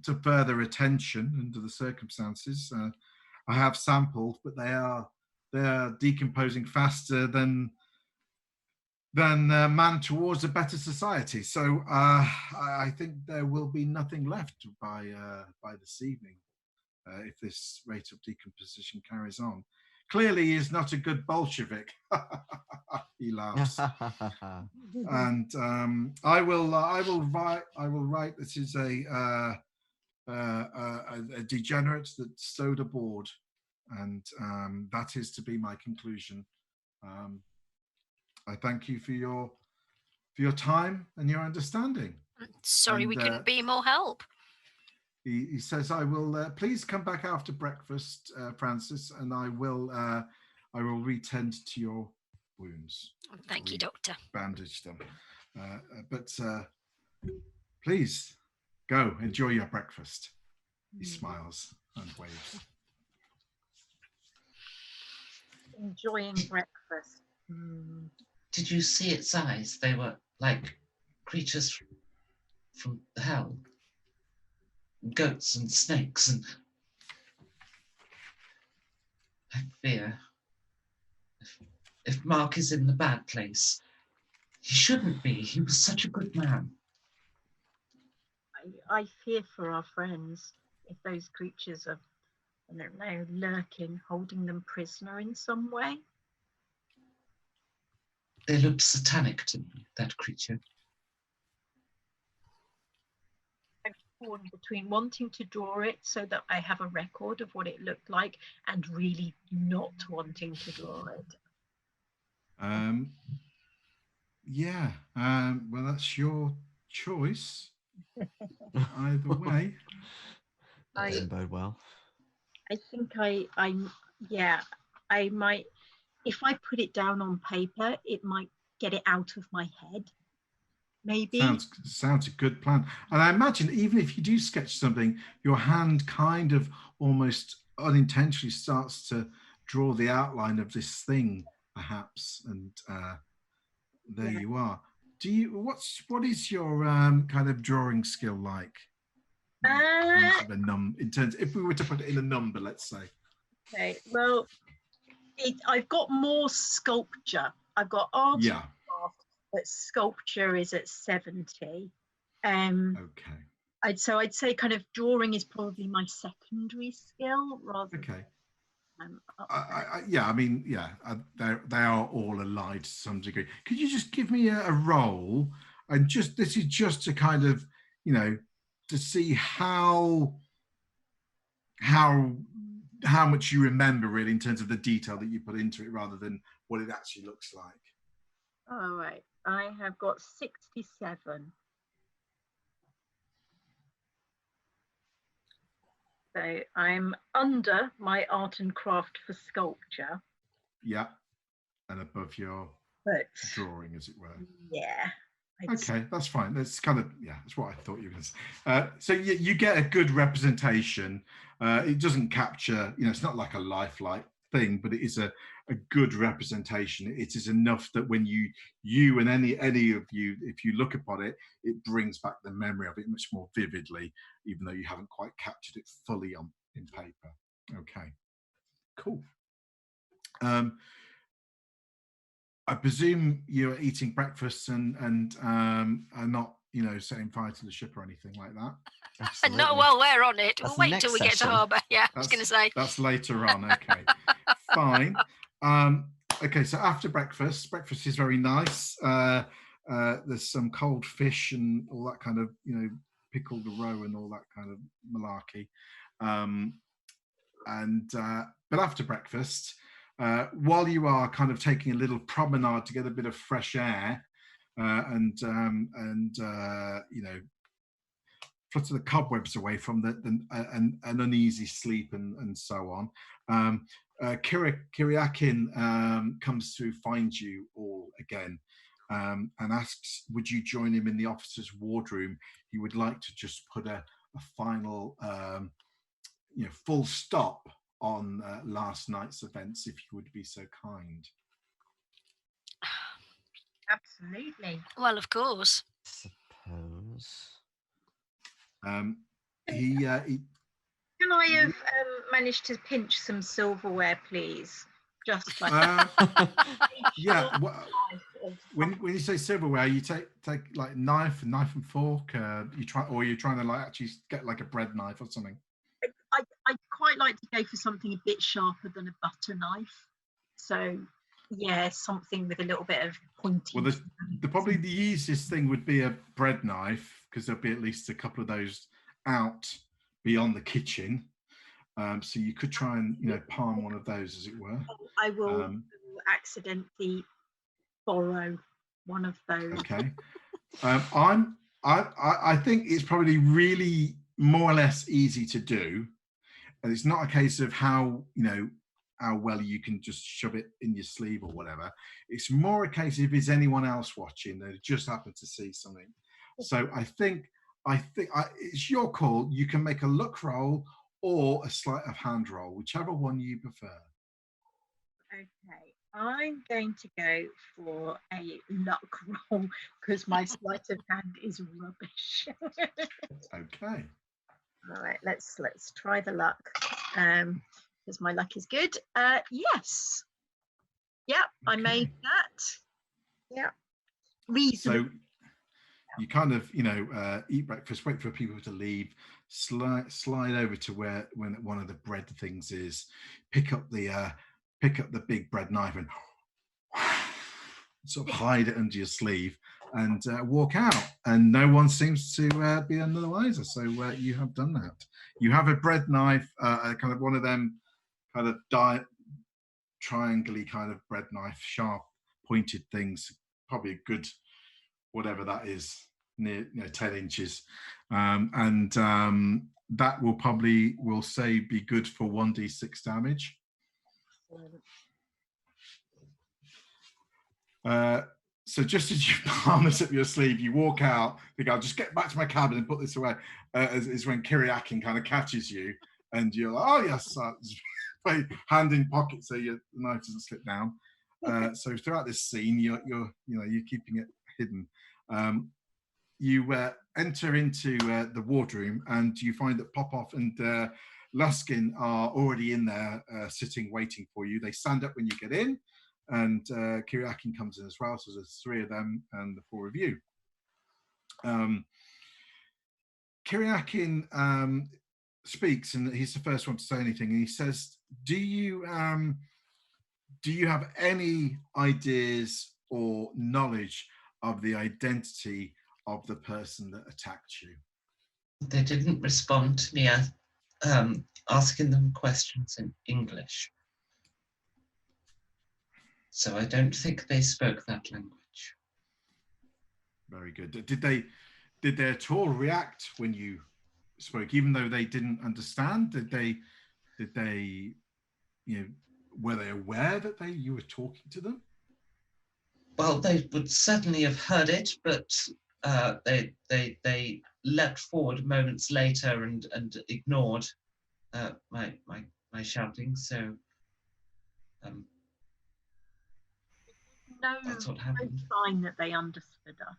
to further attention under the circumstances. I have sampled, but they are decomposing faster than man towards a better society. So I think there will be nothing left by this evening if this rate of decomposition carries on. Clearly, he is not a good Bolshevik. He laughs. And I will write. This is a degenerate that stowed aboard, and that is to be my conclusion. I thank you for your time and your understanding. Sorry, we couldn't be more help. He says, "I will please come back after breakfast, Francis, and I will retend to your wounds." Thank you, Doctor. Bandage them, but please go enjoy your breakfast. He smiles and waves. Enjoying breakfast. Did you see its eyes? They were like creatures from hell. Goats and snakes, and I fear if Mark is in the bad place, he shouldn't be. He was such a good man. I fear for our friends if those creatures are, I don't know, lurking, holding them prisoner in some way. They looked satanic to me, that creature. Between wanting to draw it so that I have a record of what it looked like and really not wanting to draw it. Well, that's your choice. Either way. That doesn't bode well. I think I might, if I put it down on paper, it might get it out of my head. maybe. Sounds a good plan. And I imagine even if you do sketch something, your hand kind of almost unintentionally starts to draw the outline of this thing, perhaps. And there you are. What is your kind of drawing skill like? In terms, if we were to put it in a number, let's say. Okay, well, I've got more sculpture. I've got art and craft, but sculpture is at 70. Okay. I'd say kind of drawing is probably my secondary skill rather. Okay. Than, they are all allied to some degree. Could you just give me a roll, and this is just to kind of, to see how much you remember really in terms of the detail that you put into it rather than what it actually looks like. All right, I have got 67. So I'm under my art and craft for sculpture. Yeah, and above your drawing, as it were. Yeah. Okay, that's fine. That's kind of, that's what I thought you were going to say. So you get a good representation. It doesn't capture, it's not like a lifelike thing, but it is a good representation. It is enough that when you and any of you, if you look upon it, it brings back the memory of it much more vividly, even though you haven't quite captured it fully in paper. Okay, cool. I presume you're eating breakfast and are not, setting fire to the ship or anything like that. And not while we're on it. That's We'll wait till we get to harbour. Yeah, I was going to say. That's later on. Okay, fine. Okay, so after breakfast is very nice. There's some cold fish and all that kind of, pickled roe and all that kind of malarkey. But after breakfast, while you are kind of taking a little promenade to get a bit of fresh air and flutter the cobwebs away from an uneasy sleep and so on, Kyriakin comes to find you all again and asks, would you join him in the officer's wardroom? He would like to just put a final full stop on last night's events, if you would be so kind. Absolutely. Well, of course. Suppose. He Can I have managed to pinch some silverware, please? Just like yeah. When you say silverware, you take like knife and fork. You're trying to like actually get like a bread knife or something. I'd quite like to go for something a bit sharper than a butter knife. So, yeah, something with a little bit of pointy. Well, probably the easiest thing would be a bread knife, because there'll be at least a couple of those out beyond the kitchen. So you could try and palm one of those, as it were. I will accidentally borrow one of those. Okay. I think it's probably really more or less easy to do. And it's not a case of how well you can just shove it in your sleeve or whatever. It's more a case of, is anyone else watching that just happened to see something. So I think it's your call. You can make a luck roll or a sleight of hand roll, whichever one you prefer. Okay, I'm going to go for a luck roll because my sleight of hand is rubbish. Okay. All right, let's try the luck. Because my luck is good. Yes. Yeah, okay. I made that. Yeah. Reasonable. So you kind of, eat breakfast, wait for people to leave, slide over to when one of the bread things is, pick up the big bread knife and sort of hide it under your sleeve and walk out, and no one seems to be none the wiser. So you have done that. You have a bread knife, kind of one of them kind of triangle-y kind of bread knife, sharp pointed things, probably a good whatever that is, near 10 inches, and that will probably, we'll say, be good for 1d6 damage. So just as you palm this up your sleeve, you walk out, think, I'll just get back to my cabin and put this away, is when Kiriakin kind of catches you, and you're like, oh yes, hand in pocket so the knife doesn't slip down. So throughout this scene, you're keeping it hidden. You enter into the wardroom, and you find that Popoff and Luskin are already in there, sitting, waiting for you. They stand up when you get in, and Kiriakin comes in as well. So there's 3 of them and the 4 of you. Kiriakin speaks, and he's the first one to say anything. And he says, "Do you have any ideas or knowledge of the identity of the person that attacked you?" They didn't respond to me asking them questions in English. So I don't think they spoke that language. Very good. Did they at all react when you spoke, even though they didn't understand? Did they were they aware that you were talking to them? Well, they would certainly have heard it, but they leapt forward moments later and ignored my shouting. So that's what happened. No sign that they understood us.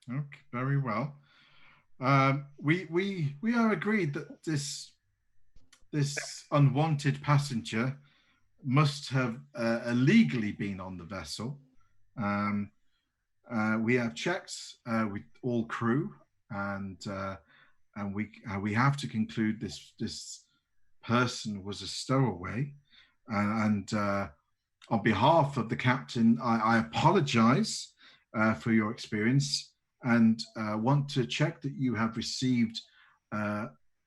Okay, very well. We are agreed that this unwanted passenger must have illegally been on the vessel. We have checks with all crew, and we have to conclude this person was a stowaway. And on behalf of the captain, I apologize for your experience, and want to check that you have received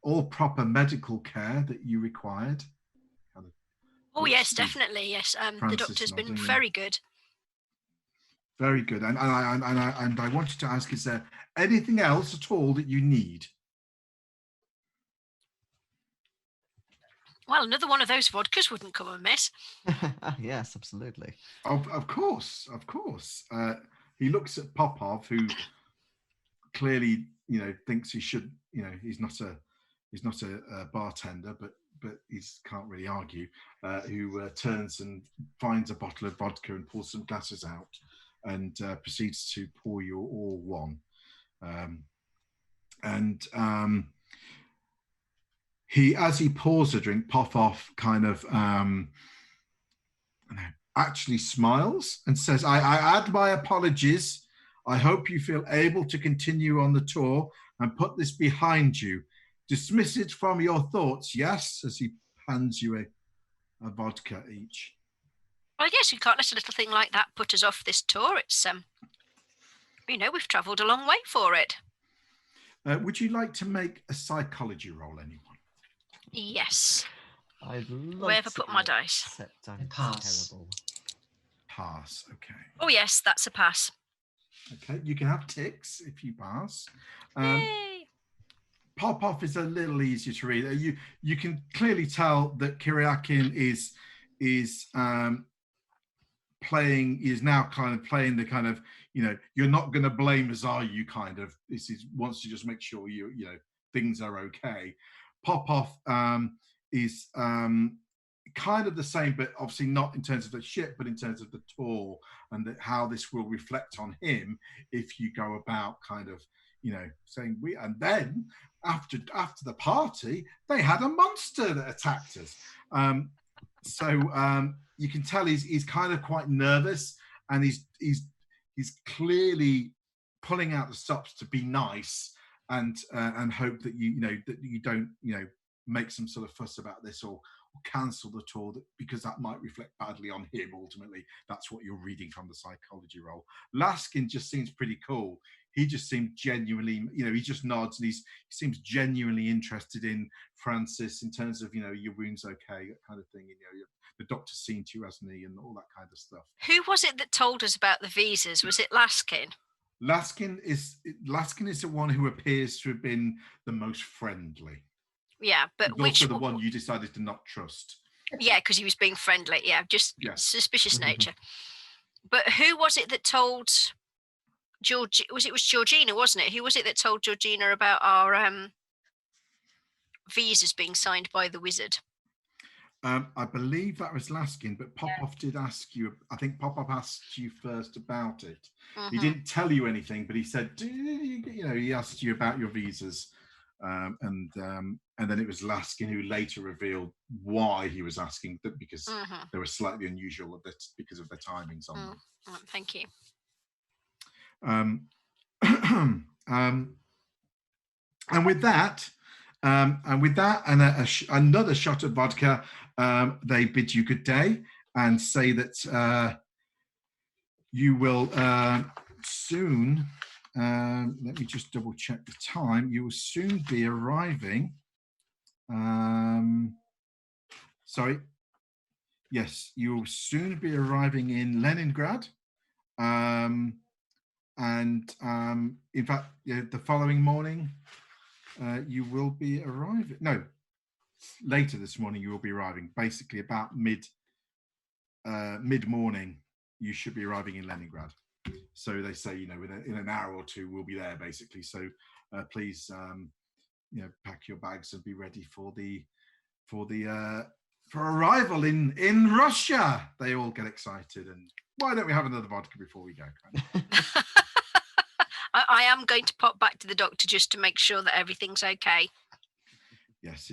all proper medical care that you required. Oh yes, definitely, yes. The doctor's been very good. Very good. And I wanted to ask, is there anything else at all that you need? Well, another one of those vodkas wouldn't come amiss. Yes, absolutely. Of course. He looks at Popov, who clearly, thinks he should, he's not a bartender, but he can't really argue. Who turns and finds a bottle of vodka and pulls some glasses out, and proceeds to pour you all one. As he pours a drink, Popov kind of actually smiles and says, I add my apologies. I hope you feel able to continue on the tour and put this behind you. Dismiss it from your thoughts, yes? As he hands you a vodka each. Well, yes, we can't let a little thing like that put us off this tour. It's, we've travelled a long way for it. Would you like to make a psychology roll, anyone? Yes. I'd love Where have I put my dice? Except Pass. terrible. Pass, okay. Oh yes, that's a pass. Okay, you can have ticks if you pass. Yay! Pop-Off is a little easier to read. You can clearly tell that Kiriakin is now kind of playing the kind of, you're not going to blame us, are you? Kind of. Wants to just make sure things are okay. Pop-Off is kind of the same, but obviously not in terms of the ship, but in terms of the tour and how this will reflect on him if you go about kind of, saying and then after the party, they had a monster that attacked us. So you can tell he's kind of quite nervous, and he's clearly pulling out the stops to be nice and hope that you don't make some sort of fuss about this or cancel the tour because that might reflect badly on him. Ultimately, that's what you're reading from the psychology roll. Laskin just seems pretty cool. He just seemed genuinely, he just nods and he seems genuinely interested in Francis in terms of, your wound's okay, that kind of thing. The doctor's seen to you, hasn't he, and all that kind of stuff. Who was it that told us about the visas? Was it Laskin? Laskin is the one who appears to have been the most friendly. Yeah, but he's also the one you decided to not trust. Yeah, because he was being friendly. Yeah, just yeah. Suspicious nature. But who was it that told George? Was Georgina, wasn't it? Who was it that told Georgina about our visas being signed by the wizard? I believe that was Laskin, but Popov did ask you. I think Popov asked you first about it. He didn't tell you anything, but he said, he asked you about your visas, and then it was Laskin who later revealed why he was asking that, because they were slightly unusual because of their timings on them. Thank you. And with that, another shot of vodka, they bid you good day and say that you will soon. Let me just double check the time. You will soon be arriving. Sorry. Yes, you will soon be arriving in Leningrad. And in fact, the following morning, you will be arriving. No, later this morning you will be arriving. Basically, about mid-morning, you should be arriving in Leningrad. So they say, in an hour or two we'll be there, basically. So please, pack your bags and be ready for arrival in Russia. They all get excited, and why don't we have another vodka before we go? I am going to pop back to the doctor just to make sure that everything's okay. Yes,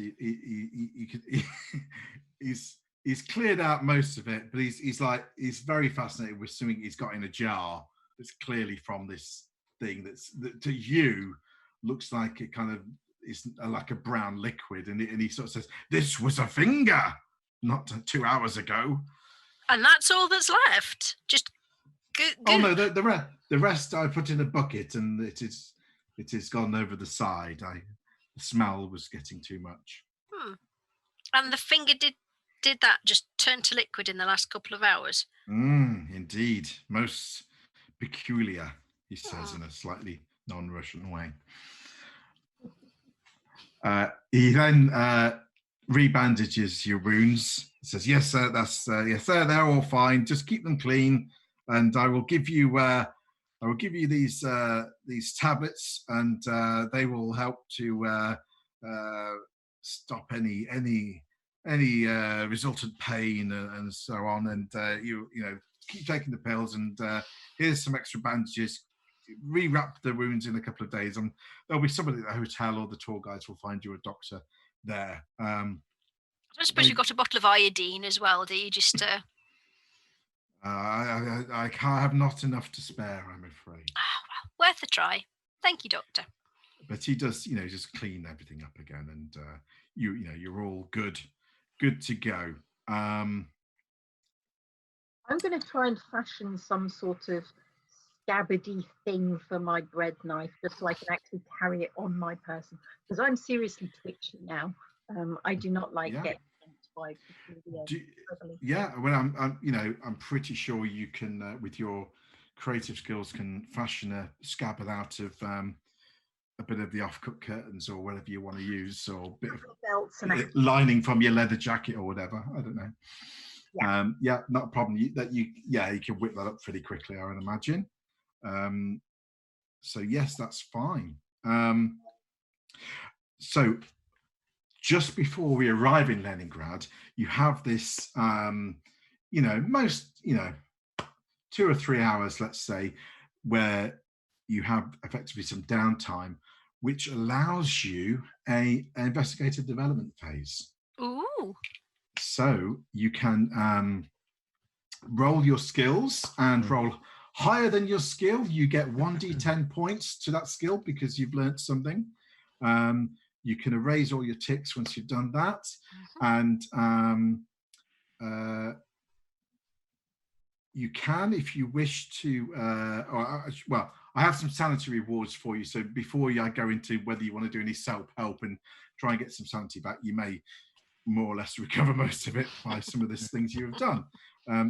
he's cleared out most of it, but he's very fascinated with something he's got in a jar that's clearly from this thing that to you looks like it kind of is like a brown liquid, and he sort of says, "This was a finger, not 2 hours ago." And that's all that's left. Just good. Oh no, the rest I put in a bucket, and it is gone over the side. The smell was getting too much. And the finger did that just turn to liquid in the last couple of hours? Indeed, most peculiar, he says in a slightly non-Russian way. He then rebandages your wounds. He says, "Yes, sir. That's yes, sir. They're all fine. Just keep them clean, and I will give you these tablets, and they will help to stop any resultant pain and so on. And you keep taking the pills, and here's some extra bandages. Rewrap the wounds in a couple of days, and there'll be somebody at the hotel, or the tour guides will find you a doctor there." I suppose you've got a bottle of iodine as well, do you? Just I have not enough to spare, I'm afraid. Well, worth a try. Thank you, doctor. But he does, just clean everything up again, and you're all good to go. I'm going to try and fashion some sort of scabbardy thing for my bread knife, just so I can actually carry it on my person, because I'm seriously twitchy now. I do not like getting by. Well, I'm pretty sure you can, with your creative skills, can fashion a scabbard out of a bit of the off-cut curtains or whatever you want to use, or a bit of belts and lining from your leather jacket or whatever. I don't know. Not a problem. You can whip that up pretty quickly, I would imagine. So yes, that's fine. So just before we arrive in Leningrad, you have this, most, 2 or 3 hours, let's say, where you have effectively some downtime, which allows you an investigative development phase. Ooh. So you can roll your skills, and roll higher than your skill. You get 1d10 points to that skill because you've learnt something. You can erase all your ticks once you've done that. And you can, if you wish to, I have some sanity rewards for you. So before I go into whether you want to do any self-help and try and get some sanity back, you may more or less recover most of it by some of these things you have done.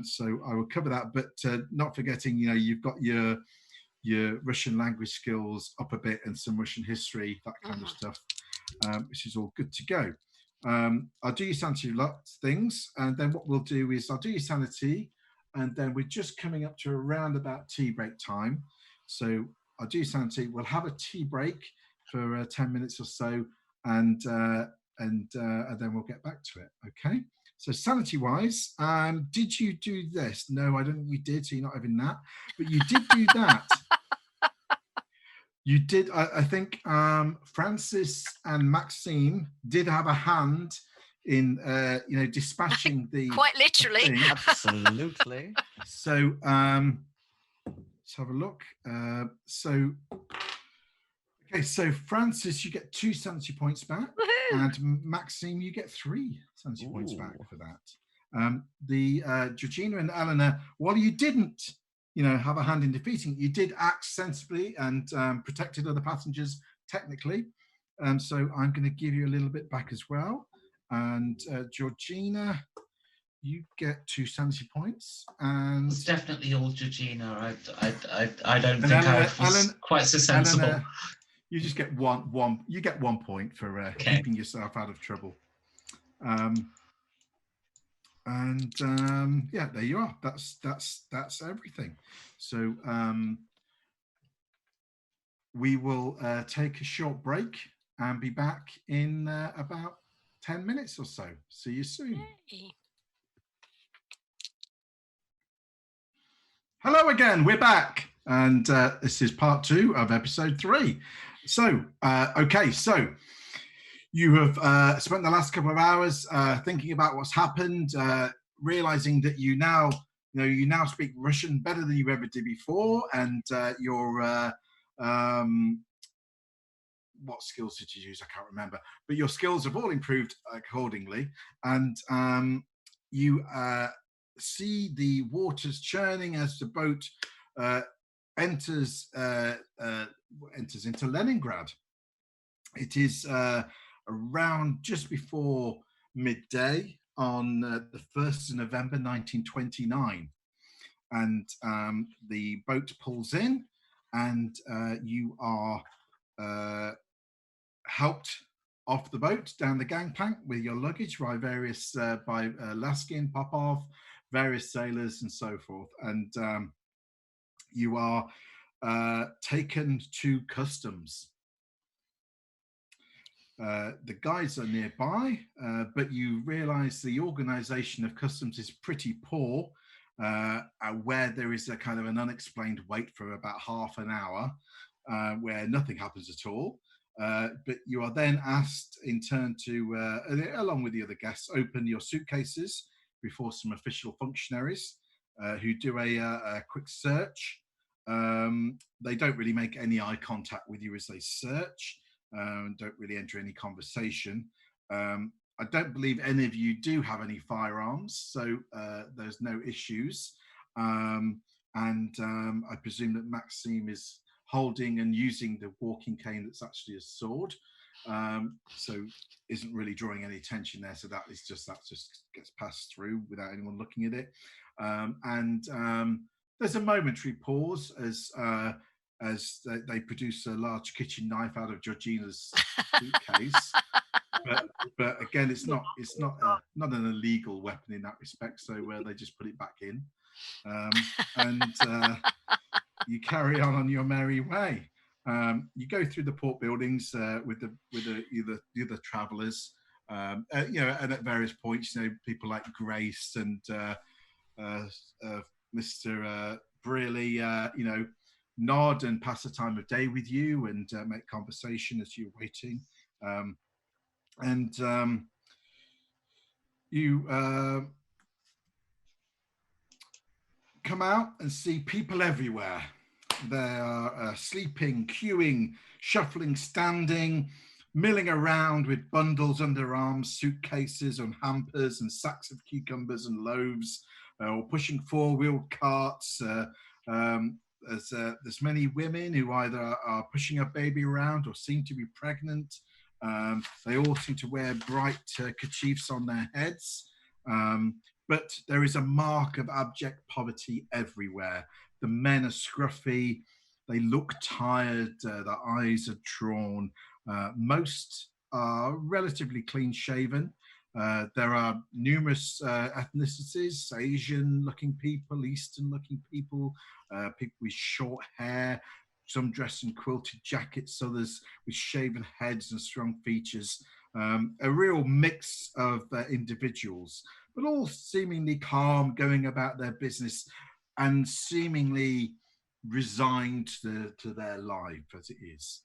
So I will cover that, but not forgetting, you've got your Russian language skills up a bit, and some Russian history, that kind of stuff, which is all good to go. I'll do your sanity things, and then what we'll do is I'll do your sanity, and then we're just coming up to around about tea break time. So I'll do sanity. We'll have a tea break for 10 minutes or so, and then we'll get back to it. Okay. So sanity-wise, did you do this? No, I don't think you did. So you're not having that, but you did do that. You did. I think Francis and Maxime did have a hand in, dispatching the Quite literally. thing. Absolutely. So let's have a look. So Francis, you get 2 sanity points back, and Maxime, you get 3 sanity points back for that. The Georgina and Eleanor, while you didn't, have a hand in defeating it, you did act sensibly and protected other passengers technically. So I'm going to give you a little bit back as well. And Georgina, you get 2 sanity points. And it's definitely all Georgina. I don't think I was quite so sensible. Eleanor, you just get one. You get 1 point for keeping yourself out of trouble. Yeah, there you are. That's everything. So we will take a short break and be back in about 10 minutes or so. See you soon. Yay. Hello again, we're back. And this is part 2 of episode 3. So, so you have spent the last couple of hours thinking about what's happened, realizing that you now speak Russian better than you ever did before, and what skills did you use? I can't remember, but your skills have all improved accordingly, and you see the waters churning as the boat enters into Leningrad. It is around just before midday on the 1st of November 1929, and the boat pulls in, and you are helped off the boat down the gangplank with your luggage by Laskin, Popov, various sailors and so forth, and you are taken to customs. The guys are nearby, but you realize the organization of customs is pretty poor, where there is a kind of an unexplained wait for about half an hour, where nothing happens at all. But you are then asked in turn to, along with the other guests, open your suitcases before some official functionaries who do a quick search. They don't really make any eye contact with you as they search, don't really enter any conversation. I don't believe any of you do have any firearms, so there's no issues. And I presume that Maxime is holding and using the walking cane that's actually a sword, so isn't really drawing any attention there. So that just gets passed through without anyone looking at it. There's a momentary pause as they produce a large kitchen knife out of Georgina's suitcase. But again, it's not an illegal weapon in that respect. So they just put it back in, and you carry on your merry way. You go through the port buildings with the other travellers, and at various points, people like Grace and Mr. Brearley, nod and pass the time of day with you and make conversation as you're waiting. You come out and see people everywhere. They are sleeping, queuing, shuffling, standing, milling around with bundles under arms, suitcases and hampers and sacks of cucumbers and loaves, or pushing four-wheeled carts. There's many women who either are pushing a baby around or seem to be pregnant. They all seem to wear bright kerchiefs on their heads. But there is a mark of abject poverty everywhere. The men are scruffy. They look tired. Their eyes are drawn. Most are relatively clean-shaven. There are numerous ethnicities, Asian-looking people, Eastern-looking people, people with short hair, some dressed in quilted jackets, others with shaven heads and strong features. A real mix of individuals, but all seemingly calm, going about their business and seemingly resigned to their life as it is.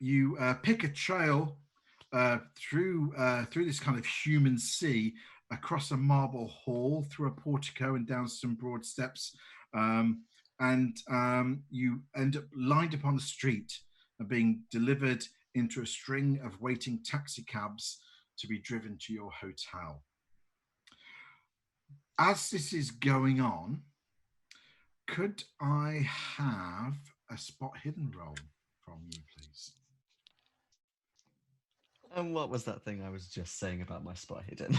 You pick a trail through this kind of human sea, across a marble hall, through a portico and down some broad steps, and you end up lined upon the street and being delivered into a string of waiting taxi cabs to be driven to your hotel. As this is going on, could I have a spot hidden roll from you, please? And what was that thing I was just saying about my spot hidden?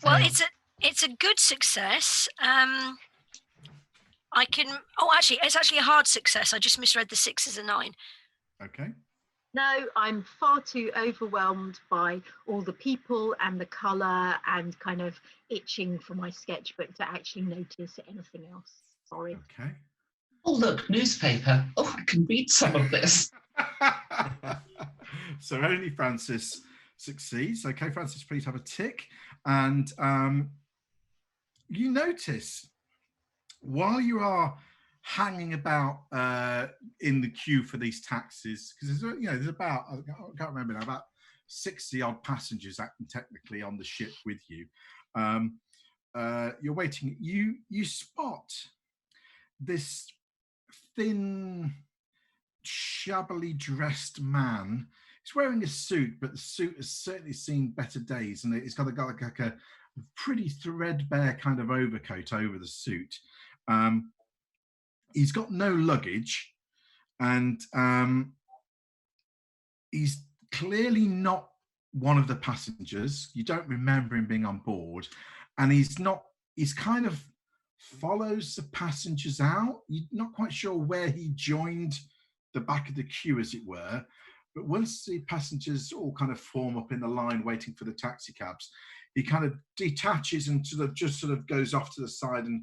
Well, it's a good success. I can. Oh, actually, it's actually a hard success. I just misread the 6 as a 9. Okay. No, I'm far too overwhelmed by all the people and the colour and kind of itching for my sketchbook to actually notice anything else. Sorry. Okay. Oh, look, newspaper. Oh, I can read some of this. So only Francis succeeds. Okay, Francis, please have a tick. And you notice while you are hanging about in the queue for these taxis, because there's about, I can't remember now, about 60 odd passengers acting technically on the ship with you. You're waiting. You spot this thin, shabbily dressed man. He's wearing a suit, but the suit has certainly seen better days, and it's got like a pretty threadbare kind of overcoat over the suit. He's got no luggage, and he's clearly not one of the passengers. You don't remember him being on board, and he's kind of follows the passengers out. You're not quite sure where he joined the back of the queue, as it were, but once the passengers all kind of form up in the line waiting for the taxi cabs, he kind of detaches and just goes off to the side, and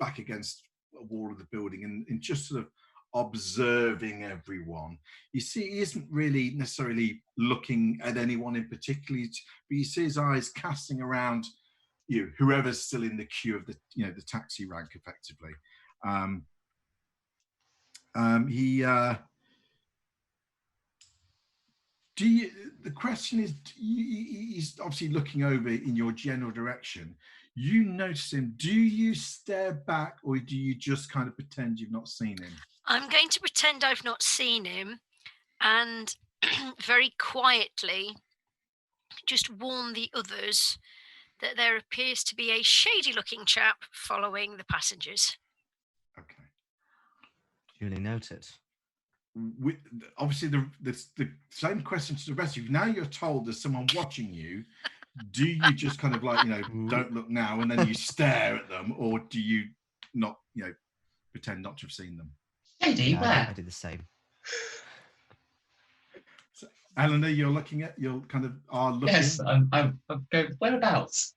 back against a wall of the building, and just sort of observing everyone. You see, he isn't really necessarily looking at anyone in particular, but you see his eyes casting around whoever's still in the queue of the taxi rank, effectively. The question is, he's obviously looking over in your general direction. You notice him. Do you stare back, or do you just kind of pretend you've not seen him? I'm going to pretend I've not seen him, and very quietly just warn the others that there appears to be a shady-looking chap following the passengers. Okay. Duly noted. Obviously, the same question to the rest of you. Now you're told there's someone watching you. Do you just kind of don't look now, and then you stare at them, or do you not, pretend not to have seen them? Shady, where? I do the same. So, Eleanor, you're looking. Yes, I'm going, whereabouts?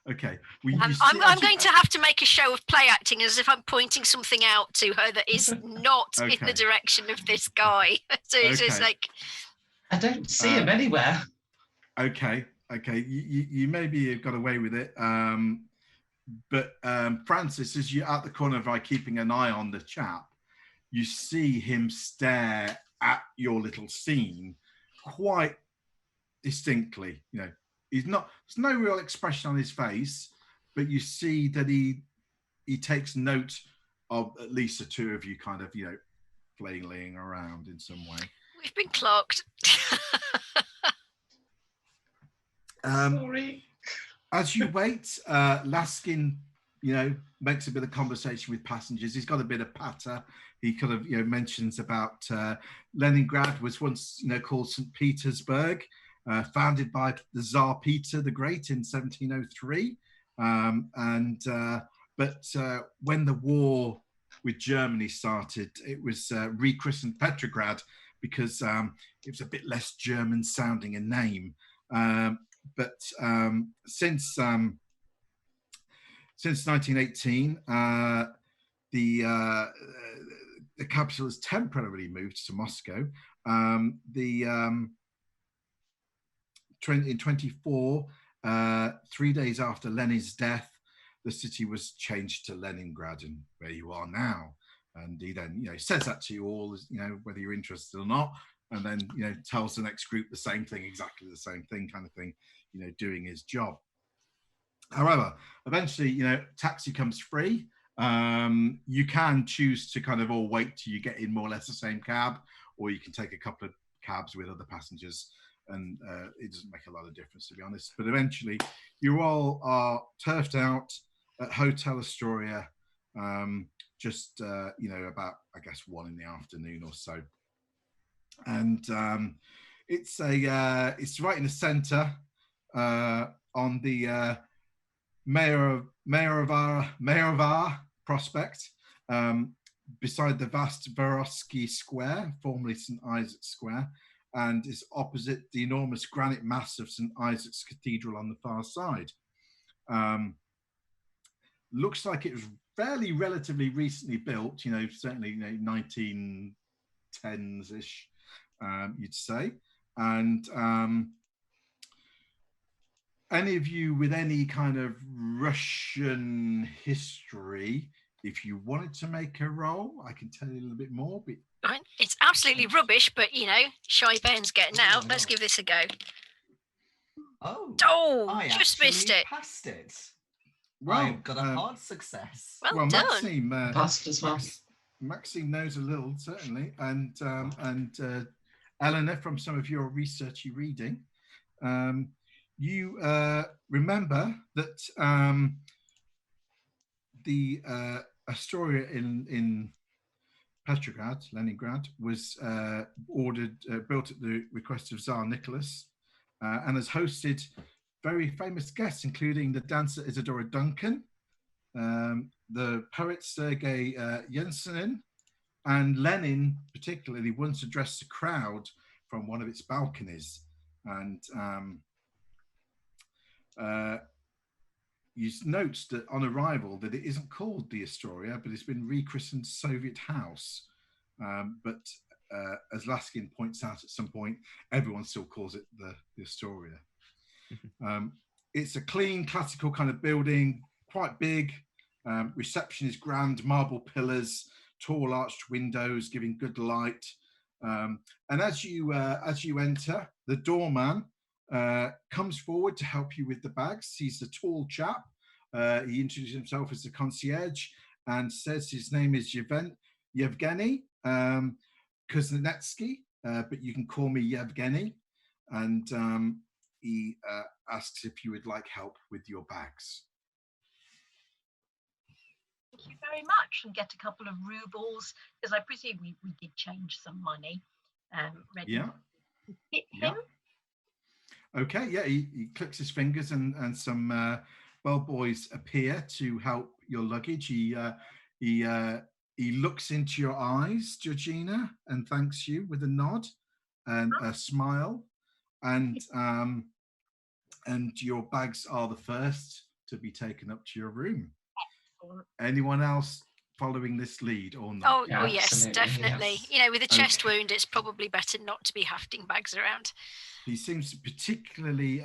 Okay. I'm going to have to make a show of play acting as if I'm pointing something out to her that is not in the direction of this guy. So it's just like, I don't see him anywhere. Okay. You maybe have got away with it. But Francis, as you're at the corner by keeping an eye on the chap, you see him stare at your little scene quite distinctly. There's no real expression on his face, but you see that he takes note of at least the two of you kind of, flailing around in some way. We've been clocked. Sorry. As you wait, Laskin, makes a bit of conversation with passengers. He's got a bit of patter. He kind of, mentions about Leningrad was once, called St. Petersburg, founded by the Tsar Peter the Great in 1703. But when the war with Germany started, it was rechristened Petrograd because it was a bit less German sounding a name. But since 1918, the capital has temporarily moved to Moscow. In 24, 3 days after Lenin's death, the city was changed to Leningrad, and where you are now. And he then, says that to you all, whether you're interested or not, and then, tells the next group the same thing, exactly the same thing, kind of thing, doing his job. However, eventually, taxi comes free. You can choose to kind of all wait till you get in more or less the same cab, or you can take a couple of cabs with other passengers, and it doesn't make a lot of difference, to be honest. But eventually, you all are turfed out at Hotel Astoria, just about, I guess, 1 PM or so. And it's right in the centre, on the Mayorvar Prospect, beside the vast Varovsky Square, formerly St. Isaac's Square, and is opposite the enormous granite mass of St. Isaac's Cathedral on the far side. Looks like it was fairly relatively recently built, certainly 1910s-ish, you'd say. And any of you with any kind of Russian history, if you wanted to make a roll, I can tell you a little bit more. But it's absolutely rubbish, but Shy Ben's getting out. Let's give this a go. Oh, I just missed it. Passed it. Well, I've got a hard success. Well done. Maxime, Passed as well. Maxime knows a little, certainly, and Eleanor, from some of your researchy reading, you remember that the Astoria in Petrograd, Leningrad, was built at the request of Tsar Nicholas, and has hosted very famous guests, including the dancer Isadora Duncan, the poet Sergei Yesenin, and Lenin particularly once addressed a crowd from one of its balconies. And you note that on arrival that it isn't called the Astoria, but it's been rechristened Soviet House. But as Laskin points out at some point, everyone still calls it the Astoria. It's a clean, classical kind of building, quite big. Reception is grand, marble pillars, tall arched windows giving good light. And as you enter, the doorman comes forward to help you with the bags. He's a tall chap. He introduces himself as the concierge and says his name is Yevgeny Kuznetsky, but you can call me Yevgeny. And he asks if you would like help with your bags. Thank you very much, and get a couple of rubles, because I presume we did change some money. Ready to hit him. Okay, yeah, he clicks his fingers and some bellboys appear to help your luggage. He looks into your eyes, Georgina, and thanks you with a nod and a smile, and your bags are the first to be taken up to your room. Anyone else following this lead or not? Oh yes, definitely. Yes. With a chest wound, it's probably better not to be hafting bags around. He seems particularly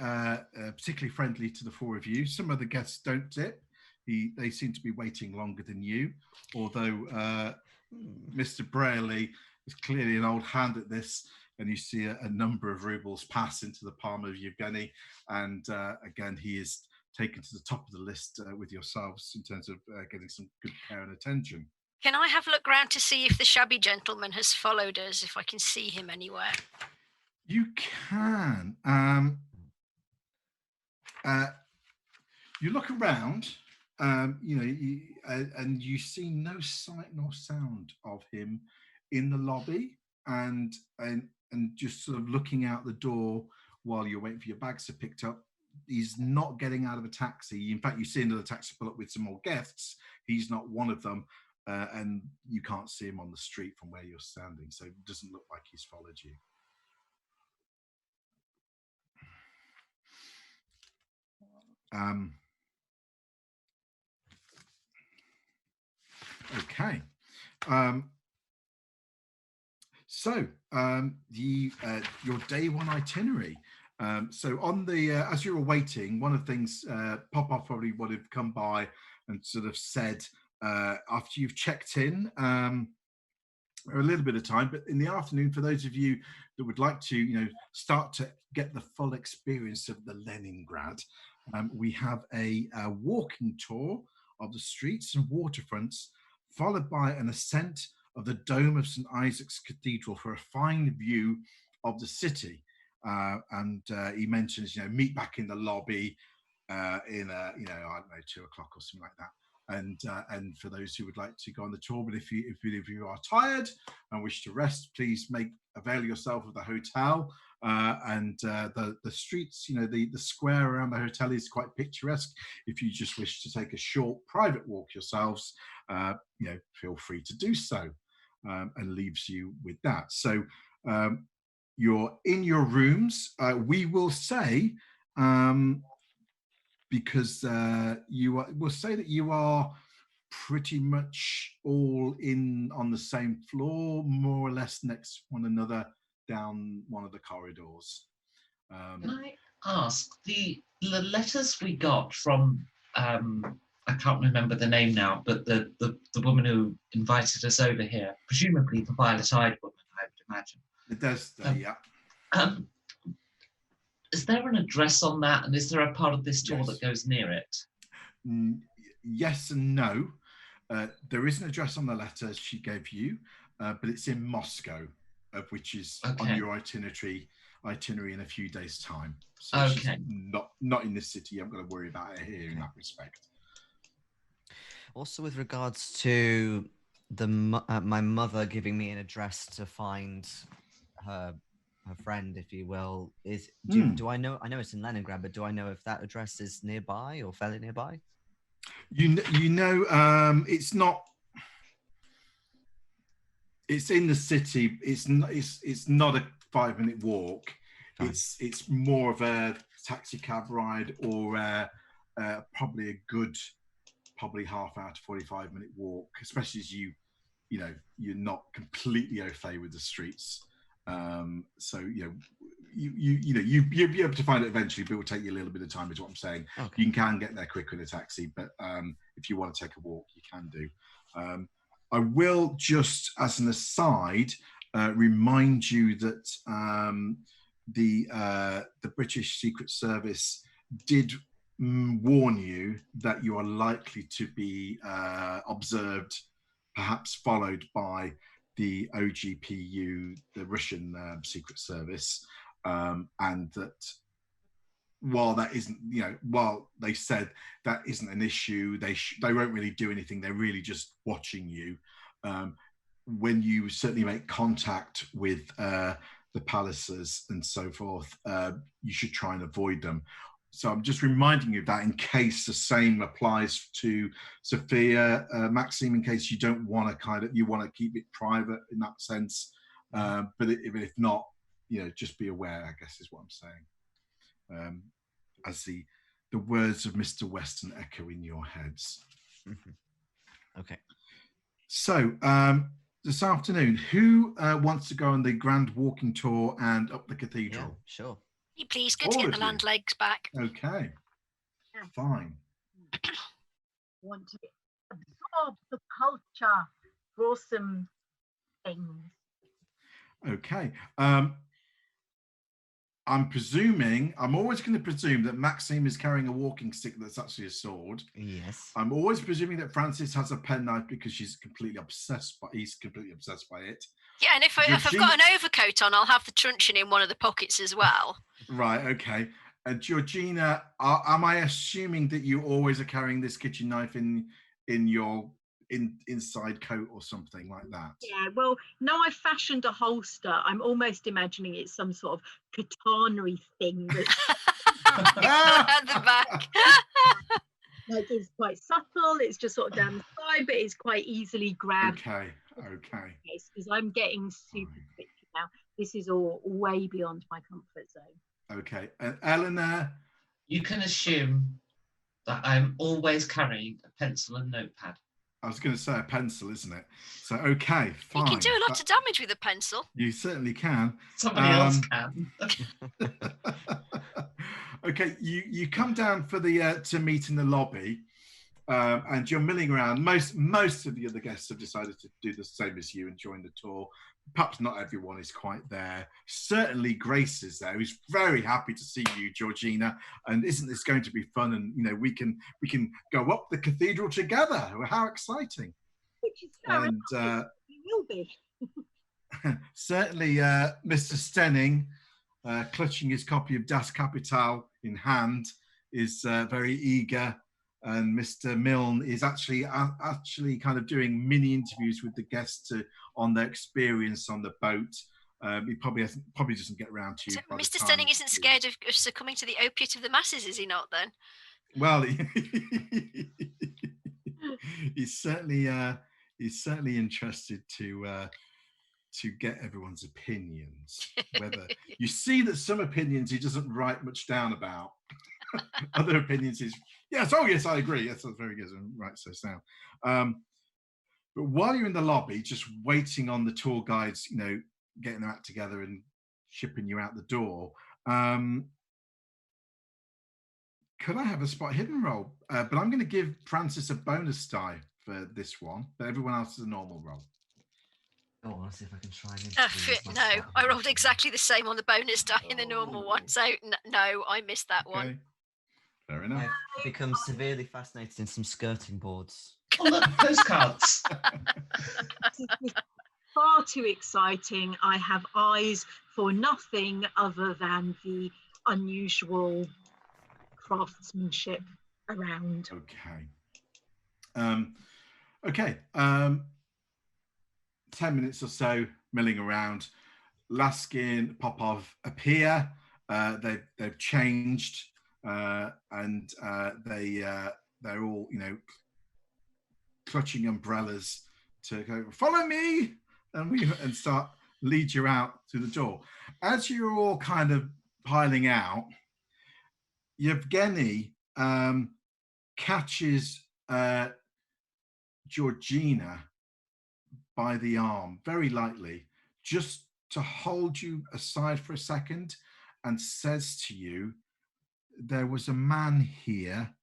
friendly to the four of you. Some of the guests don't tip. They seem to be waiting longer than you, although Mr. Braley is clearly an old hand at this, and you see a number of rubles pass into the palm of Yevgeny, and again, he is taken to the top of the list with yourselves in terms of getting some good care and attention. Can I have a look round to see if the shabby gentleman has followed us, if I can see him anywhere? You can. You look around, and you see no sight nor sound of him in the lobby, and just sort of looking out the door while you're waiting for your bags to be picked up. He's not getting out of a taxi. In fact, you see another taxi pull up with some more guests. He's not one of them, and you can't see him on the street from where you're standing, so it doesn't look like he's followed you. Okay. So your day one itinerary. So on the as you were waiting, one of the things Popov probably would have come by and sort of said after you've checked in a little bit of time, but in the afternoon, for those of you that would like to, start to get the full experience of the Leningrad, we have a walking tour of the streets and waterfronts, followed by an ascent of the dome of St. Isaac's Cathedral for a fine view of the city. And he mentions, meet back in the lobby in, I don't know, 2 o'clock or something like that. And for those who would like to go on the tour, but if you are tired and wish to rest, please avail yourself of the hotel and the streets. The square around the hotel is quite picturesque. If you just wish to take a short private walk yourselves, feel free to do so, and leaves you with that. So you're in your rooms. We will say. Because we'll say that you are pretty much all in on the same floor, more or less next to one another down one of the corridors. Can I ask, the letters we got from, I can't remember the name now, but the woman who invited us over here, presumably the violet-eyed woman, I would imagine. It does, yeah. Is there an address on that, and is there a part of this tour that goes near it? Yes and no. There is an address on the letter she gave you, but it's in Moscow, which is on your itinerary in a few days' time. So she's not in this city. I'm going to worry about her here in that respect. Also, with regards to my mother giving me an address to find her friend, if you will, do I know it's in Leningrad, but do I know if that address is nearby or fairly nearby? It's not. It's in the city. It's not a 5-minute walk. Fine. It's more of a taxi cab ride, or probably a good half hour to 45-minute walk, especially as you're not completely au fait with the streets. So you'll be able to find it eventually, but it will take you a little bit of time, is what I'm saying. Okay. You can get there quick with a taxi, but if you want to take a walk, you can do. I will just, as an aside, remind you that the British Secret Service did warn you that you are likely to be observed, perhaps followed by the OGPU, the Russian Secret Service, and that while that isn't, while they said that isn't an issue, they won't really do anything. They're really just watching you. When you certainly make contact with the palaces and so forth, you should try and avoid them. So I'm just reminding you of that in case the same applies to Sophia, Maxime, in case you don't want to you want to keep it private in that sense. But if not, just be aware, I guess is what I'm saying. As the words of Mr. Weston echo in your heads. Mm-hmm. Okay. So this afternoon, who wants to go on the grand walking tour and up the cathedral? Yeah, sure. Please, good to get the land legs back. Okay, fine. Want to absorb the culture, draw some things. Okay. I'm always going to presume that Maxime is carrying a walking stick that's actually a sword. Yes. I'm always presuming that Frances has a penknife because he's completely obsessed by it. Yeah, and if I've got an overcoat on, I'll have the truncheon in one of the pockets as well. Right, okay. Georgina, am I assuming that you always are carrying this kitchen knife in your inside coat or something like that? Yeah, well, no, I fashioned a holster. I'm almost imagining it's some sort of katana-y thing. At the back. Like, it's quite subtle, it's just sort of down the side, but it's quite easily grabbed. Okay. Because I'm getting super Fine. twitchy now. This is all way beyond my comfort zone. Okay. And Eleanor, You can assume that I'm always carrying a pencil and notepad. I was going to say a pencil, isn't it? So, okay, fine. You can do a lot of damage with a pencil. You certainly can. Somebody else can. Okay, you come down for the to meet in the lobby, and you're milling around. Most of the other guests have decided to do the same as you and join the tour. Perhaps not everyone is quite there. Certainly Grace is there, who's very happy to see you, Georgina. And isn't this going to be fun? And we can go up the cathedral together. How exciting! Which is fair And enough. You will be. certainly Mr. Stenning, clutching his copy of Das Kapital in hand, is very eager. And Mr. Milne is actually kind of doing mini interviews with the guests on their experience on the boat. He probably doesn't get around to you. So Mr. Stenning isn't scared of succumbing to the opiate of the masses, is he not? Then. Well, he's certainly interested to get everyone's opinions. Whether you see that some opinions he doesn't write much down about. Other opinions is yes, I agree. Yes, that's very good. Right, so sound. But while you're in the lobby, just waiting on the tour guides, getting their act together and shipping you out the door. Could I have a spot hidden roll? But I'm going to give Francis a bonus die for this one, but everyone else is a normal roll. Oh, I'll see if I can try and No, I rolled exactly the same on the bonus die in the normal one, so no, I missed that one. Fair enough. I've become severely fascinated in some skirting boards. Oh, look, postcards. Far too exciting. I have eyes for nothing other than the unusual craftsmanship around. Okay. 10 minutes or so milling around. Laskin, Popov appear. They've changed, and they're all clutching umbrellas to go follow me, and start lead you out through the door. As you're all kind of piling out, Yevgeny catches Georgina by the arm very lightly, just to hold you aside for a second, and says to you, there was a man here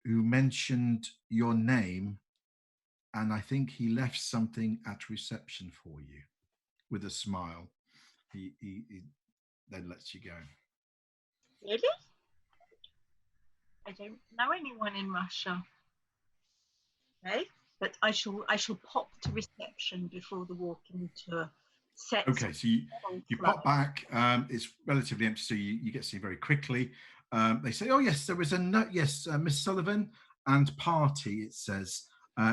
who mentioned your name, and I think he left something at reception for you. With a smile, he then lets you go. Really? I don't know anyone in Russia. Okay, but I shall pop to reception before the walking tour sets. Okay, so you pop back. It's relatively empty, so you get seen very quickly. They say, oh yes, there was a note. Yes, Miss Sullivan and party, it says.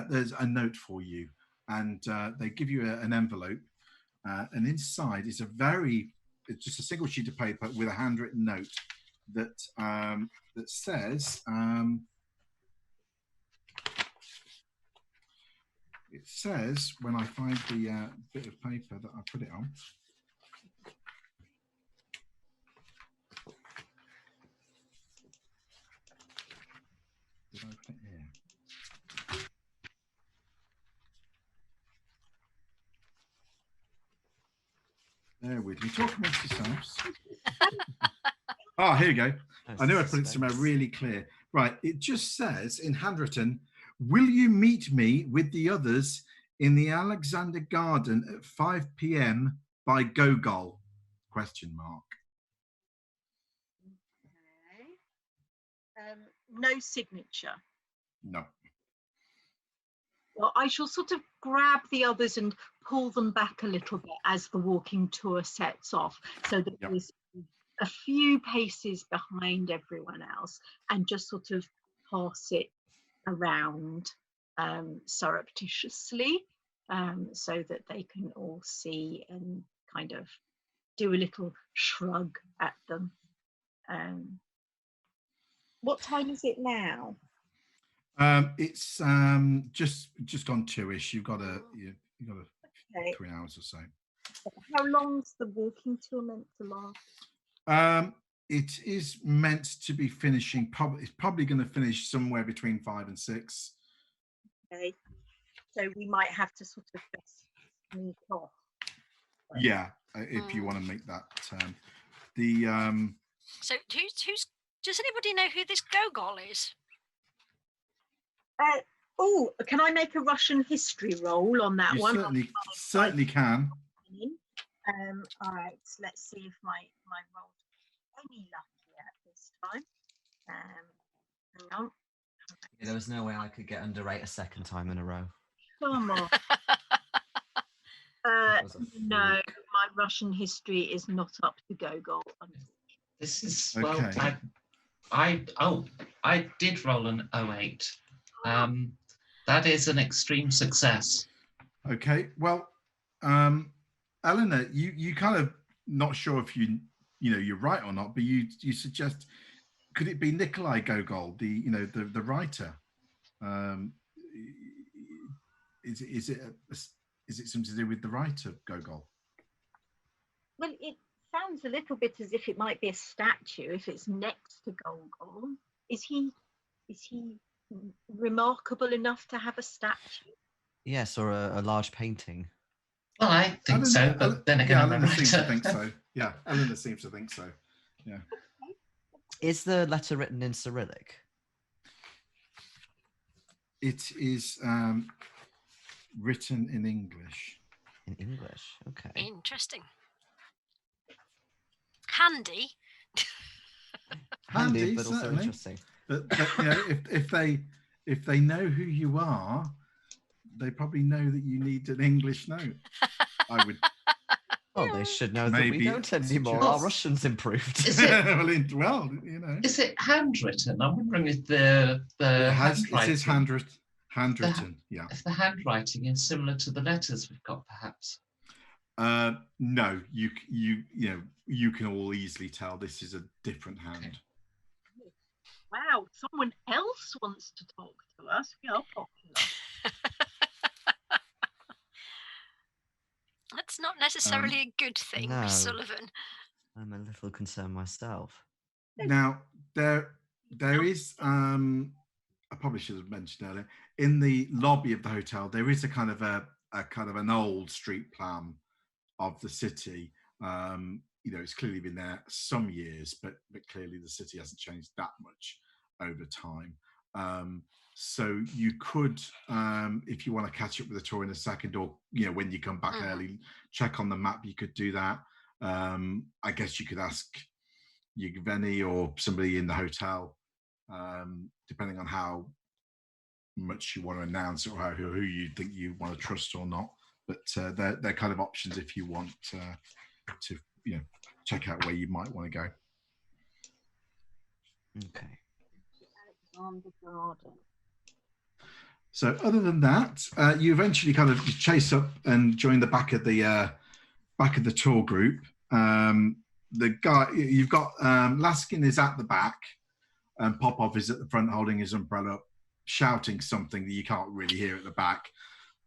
There's a note for you. And they give you an envelope. And inside is it's just a single sheet of paper with a handwritten note that says, it says, when I find the bit of paper that I put it on, did I put it here? There with me. Talk amongst yourselves. Here you go. I knew I put it somewhere really clear. Right. It just says in handwritten, will you meet me with the others in the Alexander Garden at 5 p.m. by Gogol? ? Okay. No signature. No. Well, I shall sort of grab the others and pull them back a little bit as the walking tour sets off, so that there's a few paces behind everyone else, and just sort of pass it around surreptitiously, so that they can all see and kind of do a little shrug at them. What time is it now? It's just gone 2-ish. You've got a 3 hours or so. How long's the walking tour meant to last? It is meant to be finishing. It's probably going to finish somewhere between 5 and 6. Okay, so we might have to sort of just sneak off. Yeah, if you want to make that. So who's? Does anybody know who this Gogol is? Oh, can I make a Russian history roll on that You one? certainly can. All right, let's see if my roll's any luckier this time. Hang on. There was no way I could get under 8 a second time in a row. Come on. No, my Russian history is not up to Gogol. This is Okay. I did roll an 08. That is an extreme success. Okay. Well, Eleanor, you kind of not sure if you're right or not, but you suggest, could it be Nikolai Gogol, the writer? Is it something to do with the writer Gogol? Well, it sounds a little bit as if it might be a statue if it's next to Gogol. Is he remarkable enough to have a statue? Yes, or a large painting. Well, I think so, but then again, I'm a Eleanor seems to writer. think so. Yeah, Eleanor seems to think so. Yeah. Is the letter written in Cyrillic? It is written in English. In English, okay. Interesting. Handy. Handy, but also certainly. interesting. But if they know who you are, they probably know that you need an English note. I would. Well, they should know that Maybe we don't anymore. Well, Our Russian's improved. Is it, well, you know. is it handwritten? I'm wondering if the It is handwriting, handwritten. Yeah. if the handwriting is similar to the letters we've got, perhaps. No, you can all easily tell this is a different hand. Okay. Wow, someone else wants to talk to us. We are popular. That's not necessarily a good thing, no. Sullivan. I'm a little concerned myself. Now there is I probably should have mentioned earlier, in the lobby of the hotel there is a kind of an old street plan of the city. It's clearly been there some years, but clearly the city hasn't changed that much over time. So you could, if you want to catch up with the tour in a second, or when you come back early, check on the map. You could do that. I guess you could ask Yevgeny or somebody in the hotel, depending on how much you want to announce or who you think you want to trust or not. But they're kind of options if you want to check out where you might want to go. Okay. So other than that, you eventually kind of chase up and join the back of the tour group. The guy you've got, Laskin is at the back, and Popov is at the front holding his umbrella up, shouting something that you can't really hear at the back.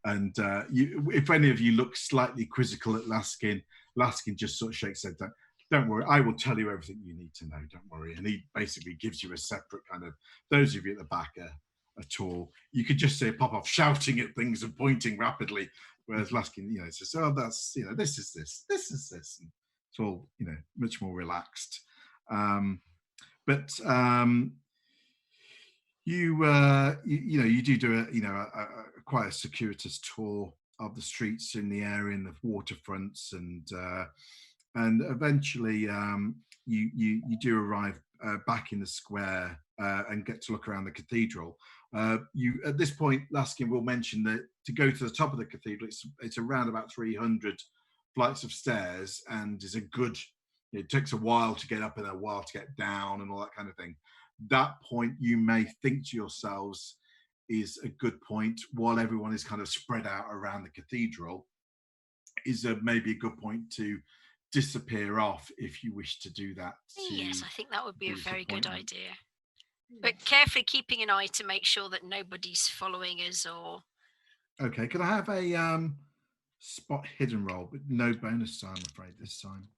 And if any of you look slightly quizzical at Laskin just sort of shakes his head. Don't worry, I will tell you everything you need to know. Don't worry. And he basically gives you a separate kind of, those of you at the back a tour. You could just say Popov shouting at things and pointing rapidly, whereas Laskin, says, "Oh, that's this is this, this is this." And it's all much more relaxed. But you do a quite a circuitous tour of the streets in the area, in the waterfronts, and eventually you do arrive back in the square and get to look around the cathedral. At this point, Laskin will mention that to go to the top of the cathedral, it's around about 300 flights of stairs, and is a good. It takes a while to get up and a while to get down, and all that kind of thing. That point, you may think to yourselves, is a good point while everyone is kind of spread out around the cathedral. Is maybe a good point to disappear off if you wish to do that. Yes, I think that would be a very good idea. But carefully keeping an eye to make sure that nobody's following us or... Okay, can I have a spot hidden roll, but no bonus time, I'm afraid, this time.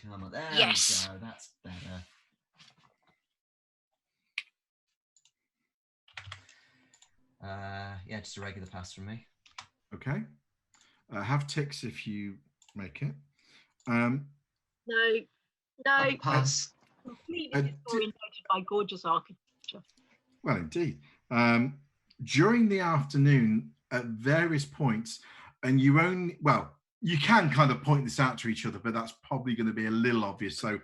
Come on, there Yes. we go. That's better. Yeah, just a regular pass from me. Okay. Have ticks if you make it. No, Pass. completely disorientated by gorgeous architecture. Well, indeed. During the afternoon, at various points, and you can kind of point this out to each other, but that's probably going to be a little obvious. So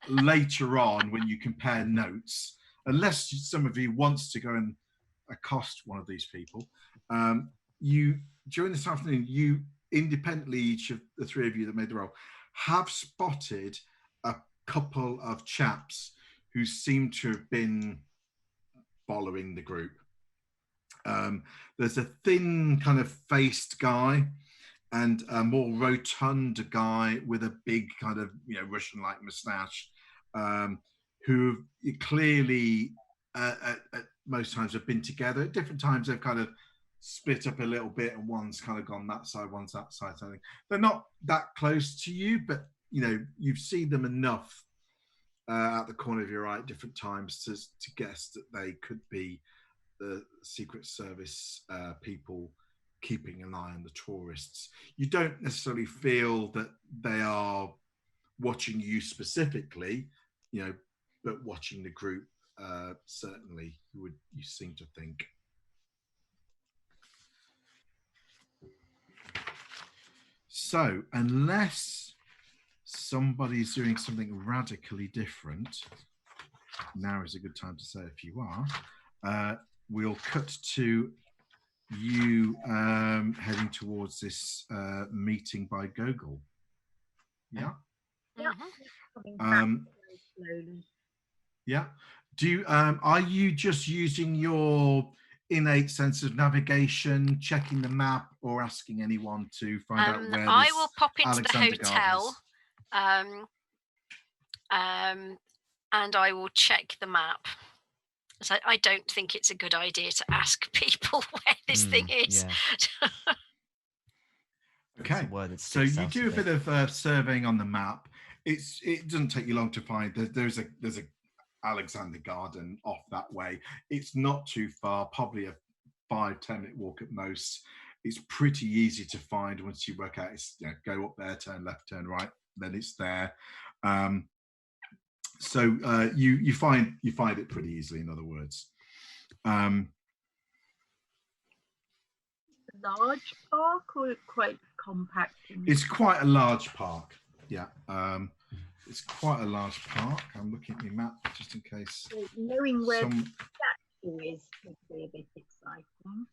later on, when you compare notes, unless some of you wants to go and accost one of these people, during this afternoon, you independently, each of the three of you that made the roll, have spotted a couple of chaps who seem to have been following the group. There's a thin kind of faced guy and a more rotund guy with a big kind of Russian-like moustache, who clearly at most times have been together. At different times they've kind of split up a little bit, and one's kind of gone that side, one's that side. Something. They're not that close to you, but you've seen them enough at the corner of your eye at different times to guess that they could be the Secret Service people keeping an eye on the tourists. You don't necessarily feel that they are watching you specifically, but watching the group certainly, you seem to think. So unless somebody's doing something radically different, now is a good time to say if you are. We'll cut to you heading towards this meeting by Gogol. Yeah? Yeah. Slowly. Yeah. Are you just using your innate sense of navigation, checking the map, or asking anyone to find out where I will pop into Alexander the hotel and I will check the map. So I don't think it's a good idea to ask people where this thing is. Yeah. Okay, so you do a bit of surveying on the map. It doesn't take you long to find. There's a Alexander Garden off that way. It's not too far, probably a 5-10 minute walk at most. It's pretty easy to find once you work out. It's go up there, turn left, turn right, then it's there. So you find it pretty easily. In other words, large park or quite compact? It's quite a large park. Yeah, it's quite a large park. I'm looking at your map just in case. So knowing where the statue is would be a bit exciting.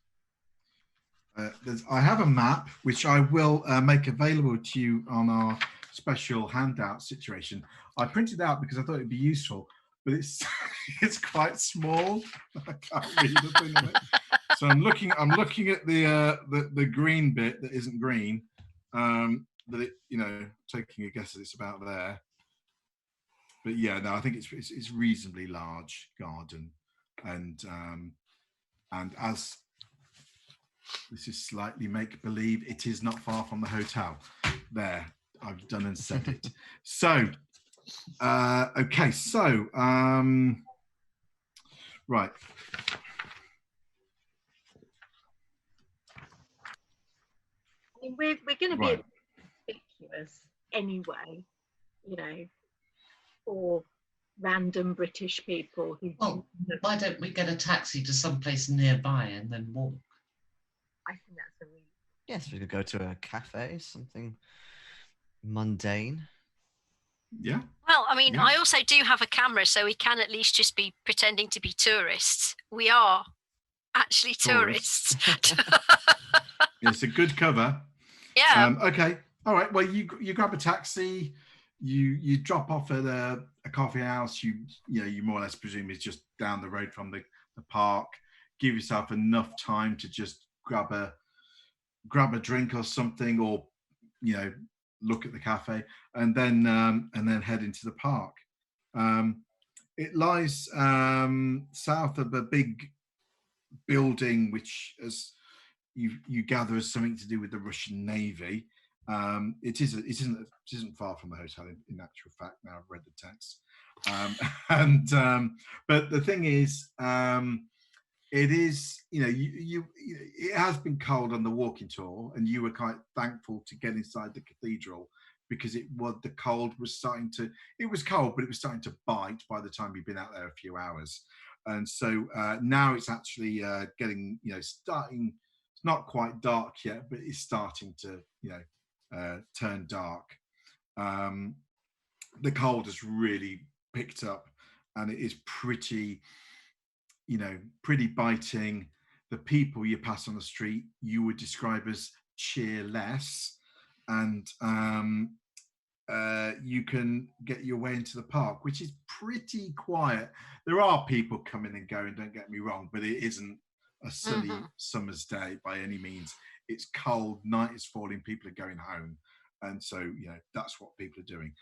I have a map which I will make available to you on our special handout situation. I printed it out because I thought it'd be useful, but it's quite small. I can't read the thing on it. So I'm looking at the green bit that isn't green. That it taking a guess that it's about there. But yeah, no, I think it's reasonably large garden, and as this is slightly make-believe, it is not far from the hotel. There, I've done and said it. So, okay, so right. I mean, we're going to be conspicuous anyway, for random British people who. Well, why don't we get a taxi to someplace nearby and then walk? I think that's a really. Yes, we could go to a cafe, something mundane. Yeah. Well, I mean, I also do have a camera, so we can at least just be pretending to be tourists. We are actually tourists. It's a good cover. Yeah. Okay. All right. Well, you grab a taxi. You drop off at a coffee house. You more or less presume it's just down the road from the park. Give yourself enough time to just grab a drink or something, or look at the cafe, and then head into the park. It lies south of a big building, which, as you gather, is something to do with the Russian Navy. It isn't far from the hotel in actual fact. Now I've read the text, but the thing is, it is, it has been cold on the walking tour, and you were quite thankful to get inside the cathedral because it was cold, but it was starting to bite by the time you've been out there a few hours. And so now it's actually getting, starting. It's not quite dark yet, but it's starting to, turn dark. The cold has really picked up, and it is pretty biting. The people you pass on the street, you would describe as cheerless, and you can get your way into the park, which is pretty quiet. There are people coming and going, don't get me wrong, but it isn't a sunny summer's day by any means. It's cold, night is falling, people are going home, and so that's what people are doing.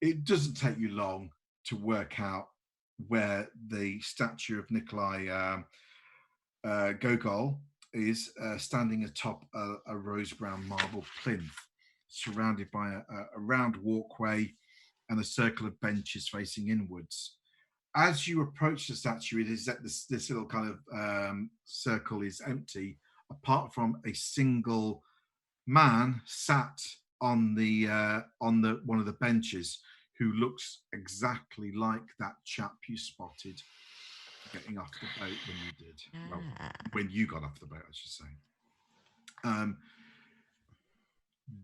It doesn't take you long to work out where the statue of Nikolai Gogol is, standing atop a rose brown marble plinth, surrounded by a round walkway and a circle of benches facing inwards. As you approach the statue, it is that this little kind of circle is empty, apart from a single man sat on one of the benches, who looks exactly like that chap you spotted getting off the boat when you did. Well, when you got off the boat, I should say.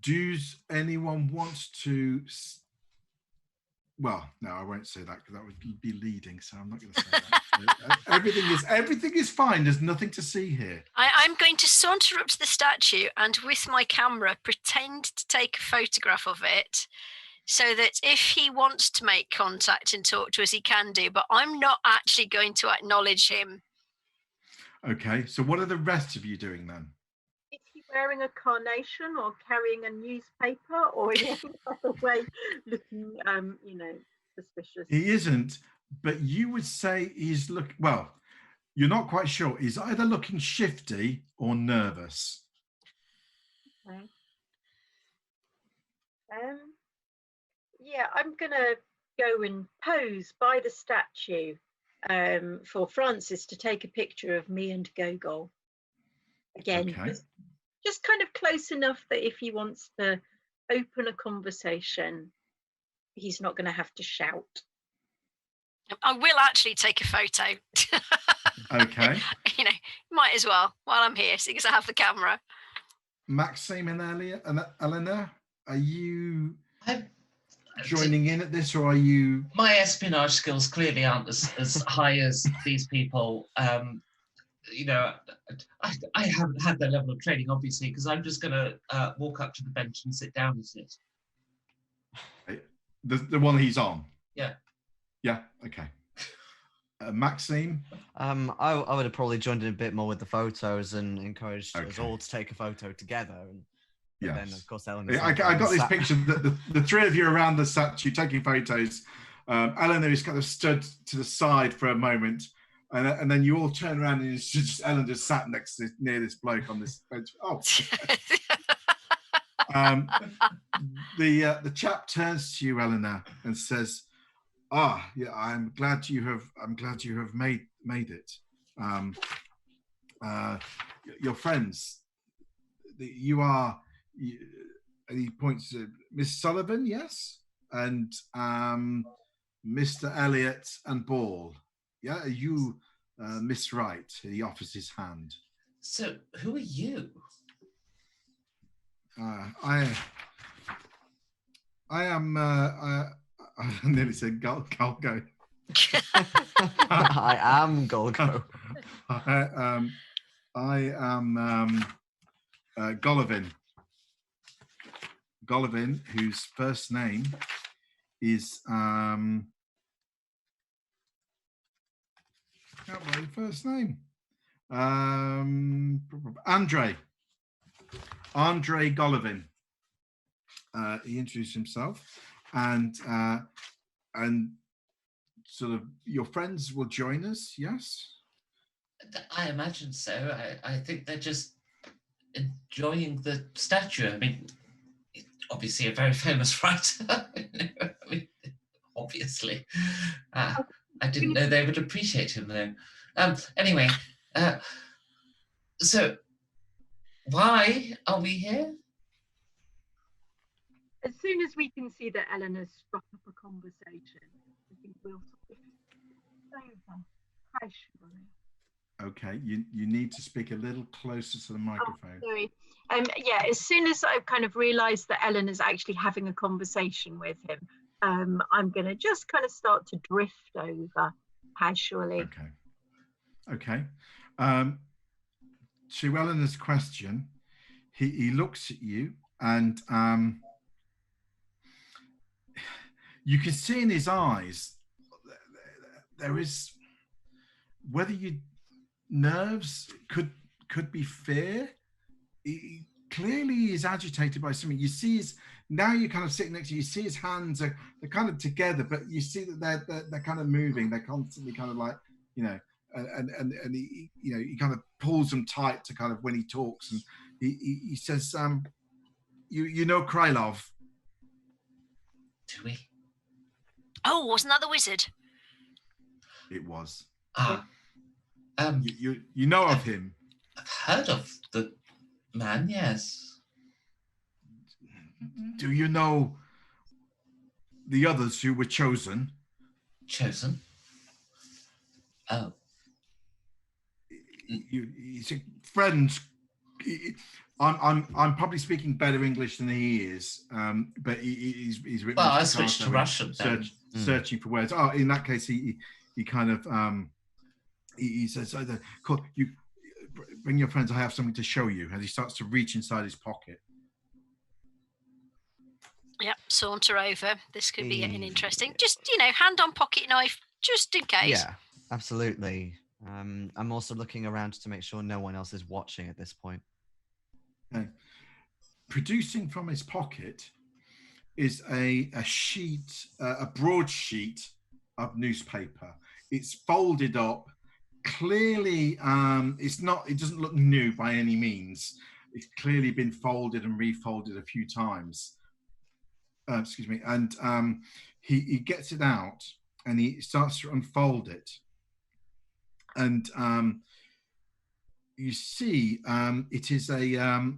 Does anyone want to? Well, no, I won't say that because that would be leading, so I'm not going to say that. Everything is fine. There's nothing to see here. I'm going to saunter up to the statue and, with my camera, pretend to take a photograph of it, so that if he wants to make contact and talk to us, he can do, but I'm not actually going to acknowledge him. Okay, so what are the rest of you doing then? Is he wearing a carnation or carrying a newspaper, or in any other way looking, suspicious? He isn't, but you would say he's well, you're not quite sure. He's either looking shifty or nervous. Okay. Yeah, I'm gonna go and pose by the statue for Francis to take a picture of me and Gogol. Again, Okay. just kind of close enough that if he wants to open a conversation, he's not going to have to shout. I will actually take a photo. Okay. Might as well while I'm here, because I have the camera. Maxime and Elliot and Eleanor, are you joining in at this, or are you? My espionage skills clearly aren't as high as these people. I haven't had that level of training, obviously, because I'm just going to walk up to the bench and sit down and sit. The one he's on? Yeah. Yeah, okay. Maxime? I would have probably joined in a bit more with the photos and encouraged us all to take a photo together. And then, of course, Eleanor. I got this picture that the three of you around the statue taking photos. Eleanor is kind of stood to the side for a moment, and then you all turn around and it's just Eleanor just sat near this bloke on this bench. Oh. The chap turns to you, Eleanor, and says, yeah, I'm glad you have made it. Your friends, and he points to Miss Sullivan, yes, and Mr. Elliot and Ball. Yeah, are you Miss Wright? He offers his hand. So, who are you? I am. I nearly said Golgo. I am Golgo. I am Golovin. Golovin, whose first name is can't remember first name. Andre Golovin. He introduced himself, and and sort of your friends will join us, yes? I imagine so. I think they're just enjoying the statue. I mean, obviously a very famous writer. I mean, obviously. I didn't know they would appreciate him, though. Anyway, so why are we here? As soon as we can see that Eleanor's struck up a conversation, I think we'll sort of over casually. Okay, you need to speak a little closer to the microphone. Oh, sorry. Yeah, as soon as I've kind of realised that Eleanor's actually having a conversation with him, I'm going to just kind of start to drift over casually. Okay. To Eleanor's question, he looks at you, and you can see in his eyes there is, whether you nerves could be fear. He clearly is agitated by something. You see his, now you're kind of sitting next to you, see his hands they're kind of together, but you see that they're kind of moving. They're constantly kind of like, and he, he kind of pulls them tight to kind of when he talks, and he says, you know Krylov? Do we? Oh, wasn't that the wizard? It was. You know of him? I've heard of the man, yes. Do you know the others who were chosen? Chosen? Oh. You say friends. I'm probably speaking better English than he is, but he's written. Well, I switched to Russian. Searching for words. Oh, in that case, he kind of he says, "Cool, you bring your friends. I have something to show you." As he starts to reach inside his pocket. Yep, saunter over. This could be getting interesting. Just hand on pocket knife, just in case. Yeah, absolutely. I'm also looking around to make sure no one else is watching at this point. Okay. Producing from his pocket is a sheet, a broadsheet of newspaper. It's folded up. Clearly, it doesn't look new by any means. It's clearly been folded and refolded a few times. Excuse me. And he gets it out and he starts to unfold it. And you see, it is a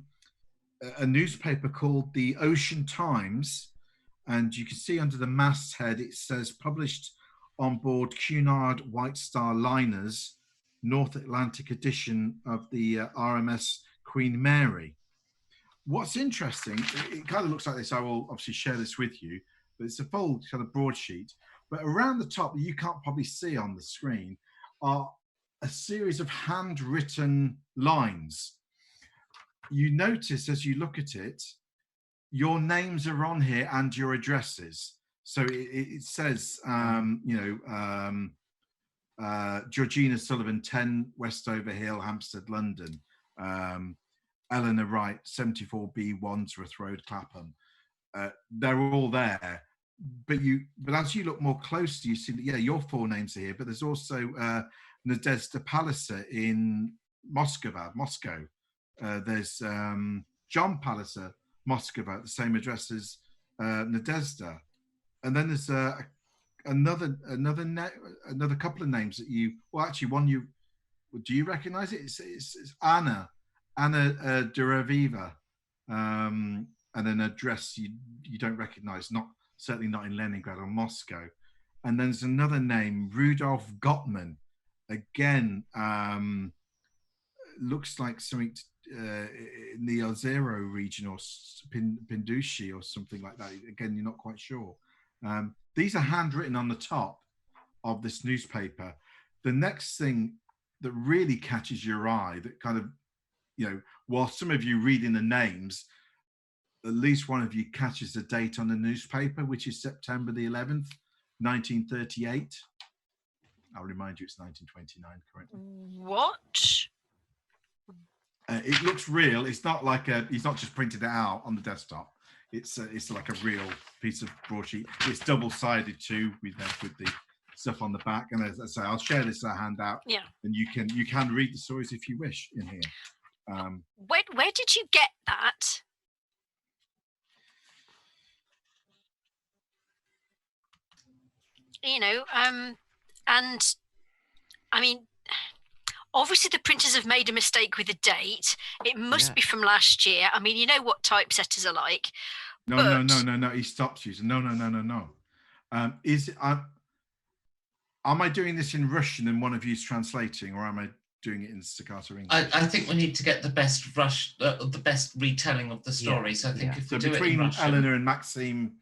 newspaper called the Ocean Times, and you can see under the masthead it says published on board Cunard White Star liners, North Atlantic edition of the RMS Queen Mary. What's interesting, it kind of looks like this. I will obviously share this with you, but it's a full kind of broadsheet. But around the top, you can't probably see on the screen, are a series of handwritten lines. You notice as you look at it, your names are on here and your addresses. So it says, Georgina Sullivan, 10 Westover Hill, Hampstead, London. Eleanor Wright, 74B, Wandsworth Road, Clapham. They're all there. But as you look more closely, you see that, your full names are here, but there's also Nadezhda Palliser in Moscow. There's John Palliser, Moscow, the same address as Nadezhda. And then there's another couple of names that do you recognize it? It's Anna Duraviva, and an address you don't recognize, certainly not in Leningrad or Moscow. And then there's another name, Rudolf Gottman. Again, looks like something in the Ozero region or Pindushi or something like that. Again, you're not quite sure. These are handwritten on the top of this newspaper. The next thing that really catches your eye, that kind of, while some of you reading the names, at least one of you catches the date on the newspaper, which is September the 11th, 1938. I'll remind you, it's 1929, correct? What? It looks real. It's not like he's not just printed it out on the desktop. it's like a real piece of broadsheet. It's double-sided too, with the stuff on the back. And as I say, I'll share this as a handout. Yeah. And you can read the stories if you wish in here. Where did you get that? You know, and I mean, obviously the printers have made a mistake with the date. It must be from last year. I mean, you know what typesetters are like. No. He stops you. So no. Am I doing this in Russian and one of you's translating, or am I doing it in staccato English? I think we need to get the best the best retelling of the story. So I think if we do it in Russian, Eleanor and Maxime,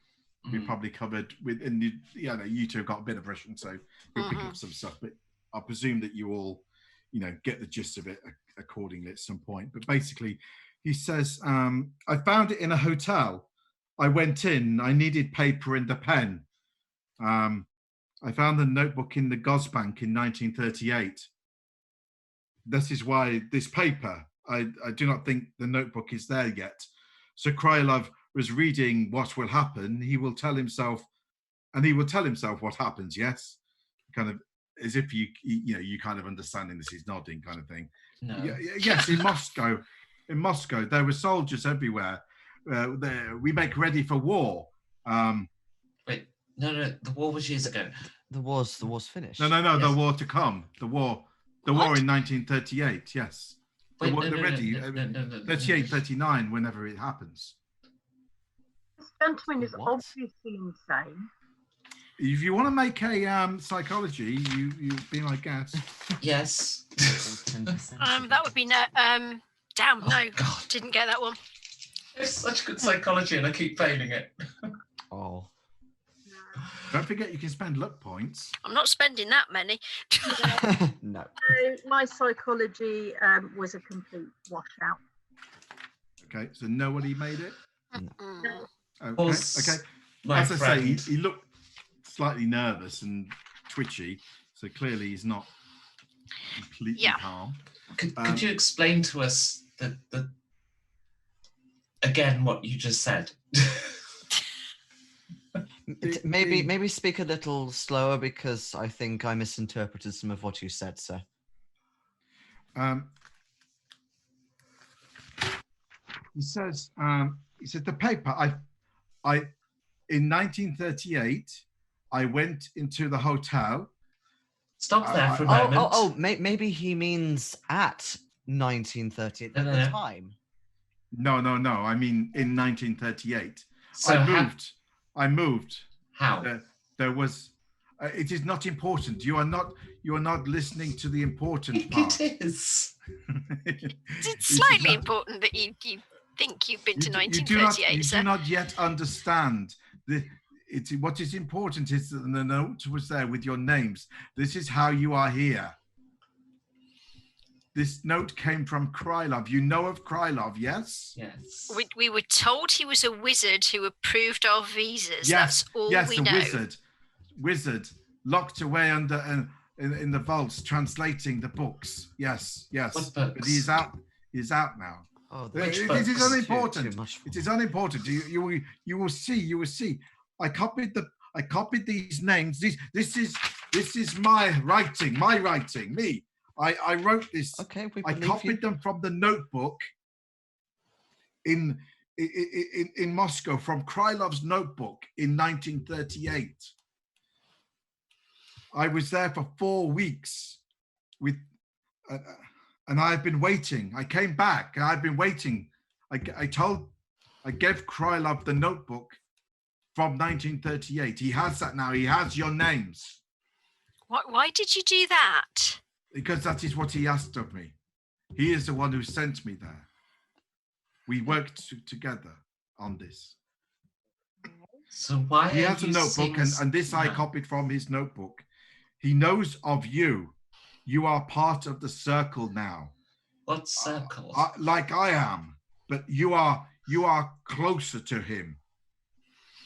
we probably covered with, and you two have got a bit of Russian, so you'll pick up some stuff. But I presume that you all, get the gist of it accordingly at some point. But basically, he says, I found it in a hotel. I went in. I needed paper and a pen. I found the notebook in the Gosbank in 1938. This is why this paper, I do not think the notebook is there yet. So Krylov was reading what will happen. He will tell himself what happens, yes? Kind of as if you kind of understanding this, he's nodding kind of thing. No. Yes, in Moscow, there were soldiers everywhere. We make ready for war. Wait. No, the war was years ago. The war's finished. No, Yes. the war to come. The war in 1938, yes. Wait, They're ready. no. 38, 39, whenever it happens. This gentleman is What? obviously insane. If you want to make a psychology, you be my guest. Yes. That would be no. Damn, no, God. didn't get that one. It's such good psychology, and I keep failing it. Oh. Don't forget you can spend luck points. I'm not spending that many. No. So my psychology was a complete washout. Okay, so nobody made it. Okay, Was okay. my As I say, friend. he looked slightly nervous and twitchy, so clearly he's not completely calm. Could you explain to us the again what you just said? Maybe speak a little slower, because I think I misinterpreted some of what you said, sir. He says the paper. I in 1938, I went into the hotel. Stop there for a moment. Maybe he means at 1938 at the time. No. I mean in 1938. So I moved. How? There was. It is not important. You are not listening to the important part. It is. It's slightly important that you think you've been to 1938, you sir. do not yet understand. What is important is that the note was there with your names. This is how you are here. This note came from Krylov. You know of Krylov, yes? Yes. We were told he was a wizard who approved our visas. Yes, That's all yes, we a know. wizard, locked away under in the vaults, translating the books. Yes. What books? But he's out now. Oh, It is unimportant. It is unimportant. You will see. I copied these names. This is my writing. Me. I wrote this. Okay, I copied them from the notebook in Moscow, from Krylov's notebook in 1938. I was there for 4 weeks and I've been waiting. I came back and I've been waiting. I gave Krylov the notebook from 1938. He has that now. He has your names. Why did you do that? Because that is what he asked of me. He is the one who sent me there. We worked together on this. So why He are has a you notebook, and this I copied from his notebook. He knows of you. You are part of the circle now. What circle? Like I am, but you are closer to him.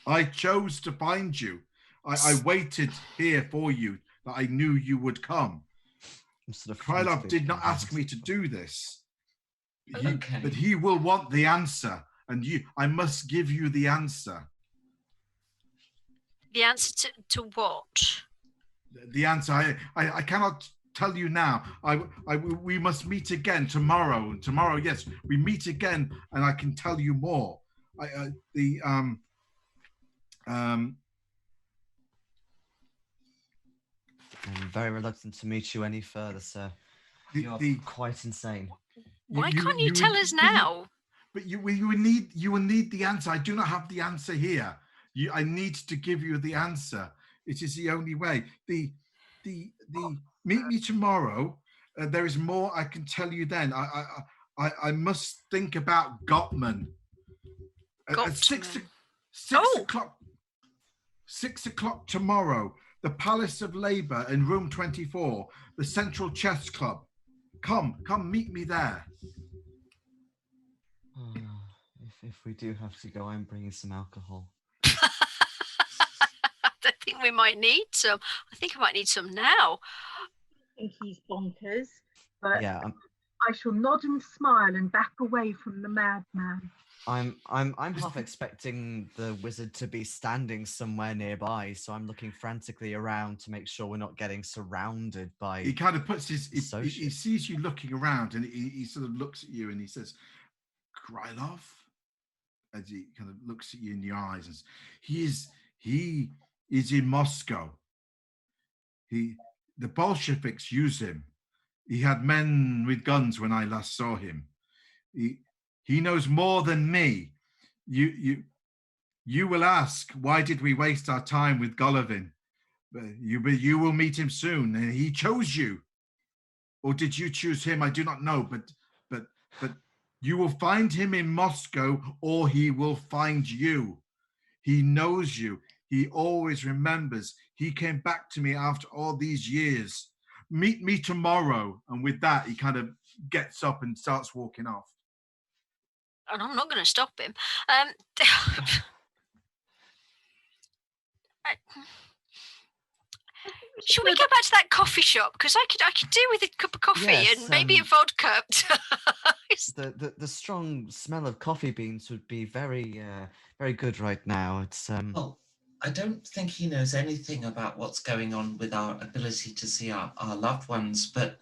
I chose to find you. I waited here for you, that I knew you would come. Krylov did not ask me to do this. But he will want the answer, and I must give you the answer. The answer to what? The answer, I cannot tell you now. We must meet again tomorrow. Tomorrow, yes, we meet again, and I can tell you more. I'm very reluctant to meet you any further, sir. You're quite insane. Why can't you tell us now? But you will need the answer. I do not have the answer here. I need to give you the answer. It is the only way. The meet me tomorrow. There is more I can tell you then. I must think about Gottman. At 6 o'clock. 6 o'clock tomorrow. The Palace of Labour in room 24, the Central Chess Club. Come, meet me there. If we do have to go, I'm bringing some alcohol. I think we might need some. I think I might need some now. I think he's bonkers, but yeah, I shall nod and smile and back away from the madman. I'm half expecting the wizard to be standing somewhere nearby, so I'm looking frantically around to make sure we're not getting surrounded by. He kind of puts he sees you looking around, and he sort of looks at you and he says, "Krylov," as he kind of looks at you in the eyes, and he is in Moscow. The Bolsheviks use him. He had men with guns when I last saw him. He knows more than me. You will ask, why did we waste our time with Golovin? But you will meet him soon, and he chose you. Or did you choose him? I do not know, but you will find him in Moscow, or he will find you. He knows you. He always remembers. He came back to me after all these years. Meet me tomorrow. And with that, he kind of gets up and starts walking off. And I'm not going to stop him. Should we go back to that coffee shop? Because I could do with a cup of coffee and maybe a vodka. The strong smell of coffee beans would be very very good right now. It's Well, I don't think he knows anything about what's going on with our ability to see our loved ones, but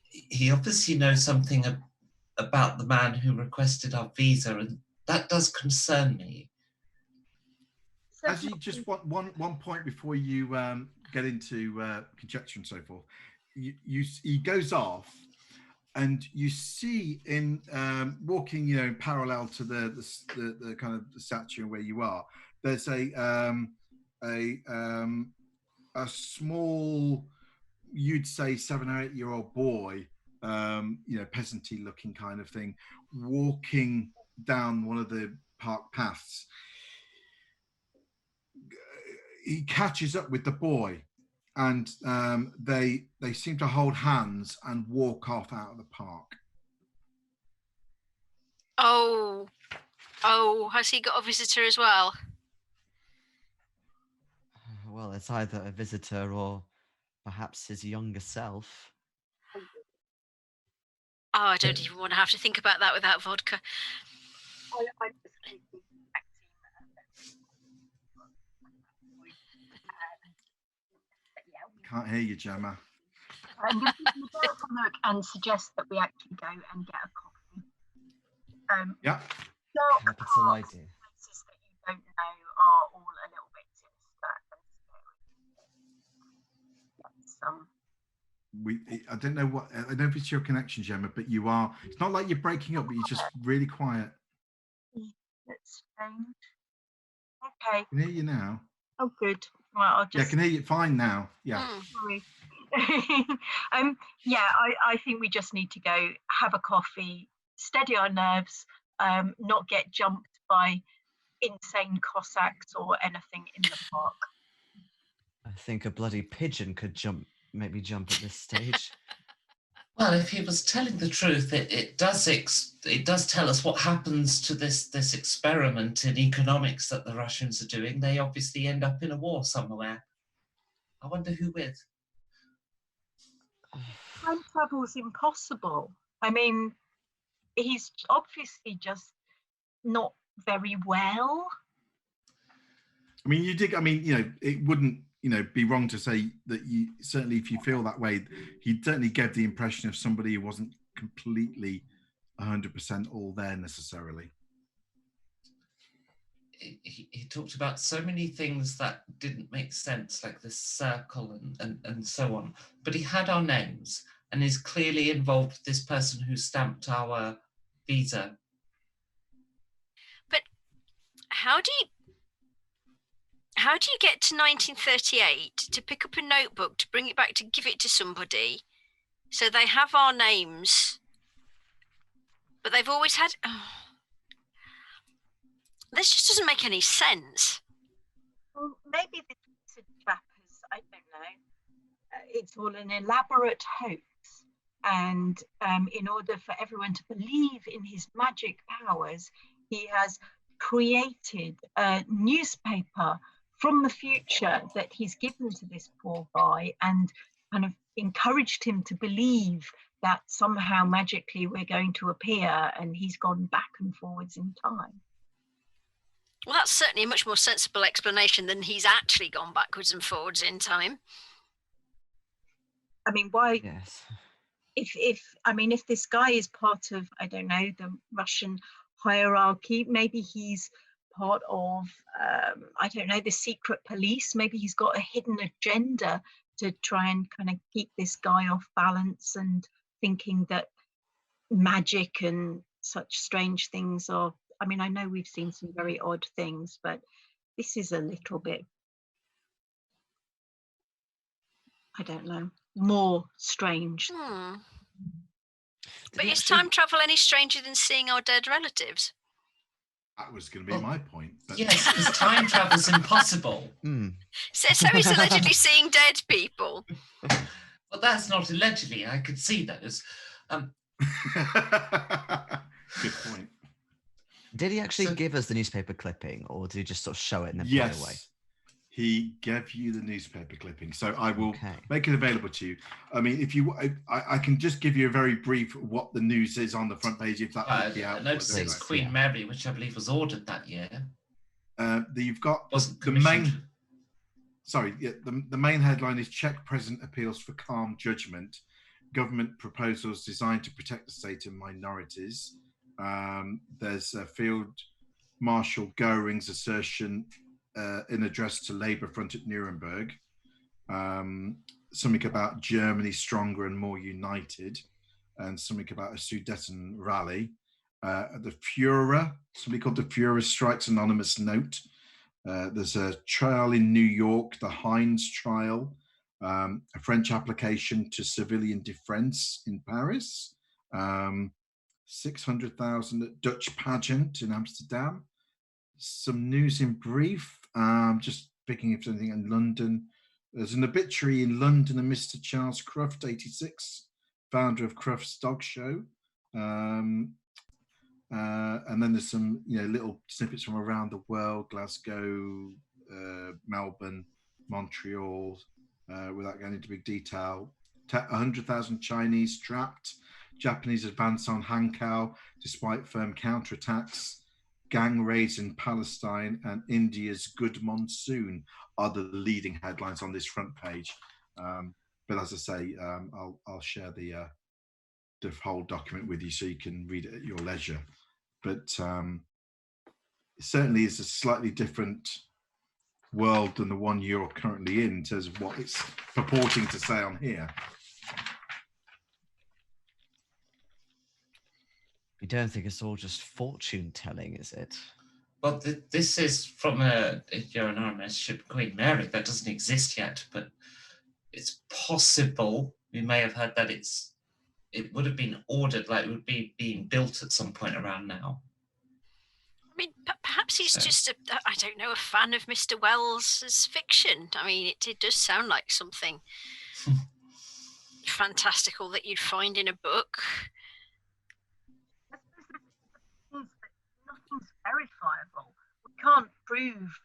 he obviously knows something about the man who requested our visa, and that does concern me. As you just one point before you get into conjecture and so forth, he goes off, and you see in walking, parallel to the kind of the statue where you are. There's a small, you'd say 7 or 8 year old boy, peasanty looking kind of thing, walking down one of the park paths. He catches up with the boy, and they seem to hold hands and walk off out of the park. Oh, has he got a visitor as well? Well, it's either a visitor or perhaps his younger self. Oh, I don't even want to have to think about that without vodka. Can't hear you, Jema. I'm going to have a look and suggest that we actually go and get a coffee. Yeah. Capital idea. Places that you don't know are all a little bit sinister and scary. I don't know what. I don't know if it's your connection, Jema, but you are. It's not like you're breaking up, but you're just really quiet. That's strange. Okay. I can hear you now. Oh, good. Well, I'll just. Yeah, I can hear you fine now. Yeah. Sorry. I think we just need to go have a coffee, steady our nerves, not get jumped by insane Cossacks or anything in the park. I think a bloody pigeon could maybe jump at this stage. Well, if he was telling the truth, it does tell us what happens to this experiment in economics that the Russians are doing. They obviously end up in a war somewhere. I wonder who with. Time travel's impossible. I mean, he's obviously just not very well. I mean, it wouldn't, be wrong to say that you, certainly if you feel that way, he certainly gave the impression of somebody who wasn't completely 100% all there necessarily. He talked about so many things that didn't make sense, like the circle and so on. But he had our names and is clearly involved with this person who stamped our visa. But how do you get to 1938 to pick up a notebook, to bring it back, to give it to somebody? So they have our names, but they've always had... This just doesn't make any sense. Well, maybe the trap is, I don't know, it's all an elaborate hoax. And in order for everyone to believe in his magic powers, he has created a newspaper from the future that he's given to this poor guy and kind of encouraged him to believe that somehow magically we're going to appear, and he's gone back and forwards in time. Well, that's certainly a much more sensible explanation than he's actually gone backwards and forwards in time. I mean, why? Yes. If this guy is part of, I don't know, the Russian hierarchy, maybe he's part of, I don't know, the secret police. Maybe he's got a hidden agenda to try and kind of keep this guy off balance and thinking that magic and such strange things are, I mean, I know we've seen some very odd things, but this is a little bit, I don't know, more strange. But is time travel any stranger than seeing our dead relatives? That was going to be my point. But... Yes, because time travel's impossible. So he's allegedly seeing dead people. Well, that's not allegedly. I could see those. Good point. Did he actually give us the newspaper clipping, or did he just sort of show it and then put it away? Yes, he gave you the newspaper clipping, so I will make it available to you. I mean, if you, I can just give you a very brief what the news is on the front page, if that would be out. I noticed it's Queen Mary, which I believe was ordered that year. You've got the main. Sorry, the main headline is Czech President appeals for calm judgment. Government proposals designed to protect the state and minorities. There's Field Marshal Goering's assertion in address to Labour front at Nuremberg. Something about Germany stronger and more united, and something about a Sudeten rally. The Führer, somebody called the Führer strikes anonymous note. There's a trial in New York, the Heinz trial, a French application to civilian defense in Paris, 600,000 at Dutch pageant in Amsterdam, some news in brief, just picking if anything in London. There's an obituary in London of Mr. Charles Cruft, 86, founder of Cruft's Dog Show. And then there's some, little snippets from around the world: Glasgow, Melbourne, Montreal, without going into big detail. 100,000 Chinese trapped. Japanese advance on Hankow despite firm counterattacks. Gang raids in Palestine, and India's good monsoon are the leading headlines on this front page. But as I say, I'll share the whole document with you so you can read it at your leisure. But it certainly is a slightly different world than the one you're currently in terms of what it's purporting to say on here. You don't think it's all just fortune telling, is it? Well, this is from an anonymous ship, Queen Mary. That doesn't exist yet, but it's possible. We may have heard that it would have been ordered, like it would be being built at some point around now. I mean, perhaps he's just a fan of Mr. Wells's fiction. I mean, it does sound like something fantastical that you'd find in a book. Nothing's verifiable. We can't prove,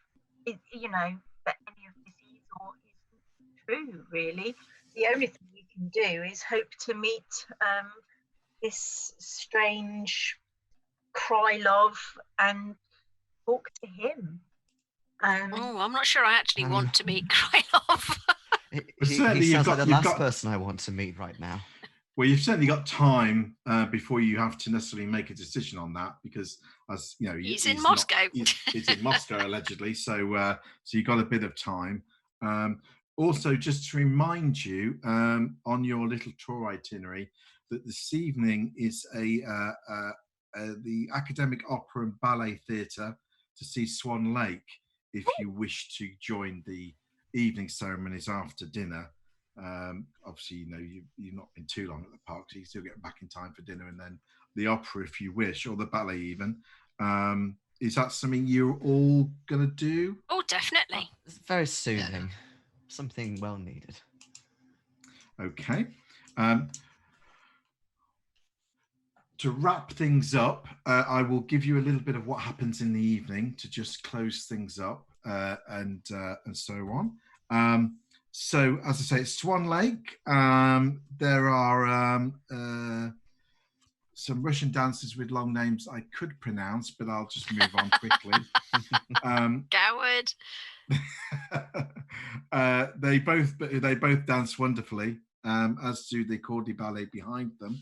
that any of this is or isn't true, really. The only thing we can do is hope to meet this strange cry love and talk to him. Oh, I'm not sure I actually want to meet Krylov. Certainly he you've sounds like got- the you've last got- person I want to meet right now. Well, you've certainly got time before you have to necessarily make a decision on that, because, as you know, He's in Moscow. He's in Moscow allegedly, so you've got a bit of time. Also, just to remind you, on your little tour itinerary, that this evening is the Academic Opera and Ballet Theatre to see Swan Lake. If you wish to join the evening ceremonies after dinner. Obviously, you know, you've not been too long at the park, so you still get back in time for dinner, and then the opera if you wish, or the ballet even. Is that something you're all going to do? Oh, definitely. It's very soothing. Something well needed. Okay. To wrap things up, I will give you a little bit of what happens in the evening to just close things up and so on. So, as I say, it's Swan Lake. There are some Russian dancers with long names I could pronounce, but I'll just move on quickly. Coward. They both dance wonderfully, as do the Cordy Ballet behind them.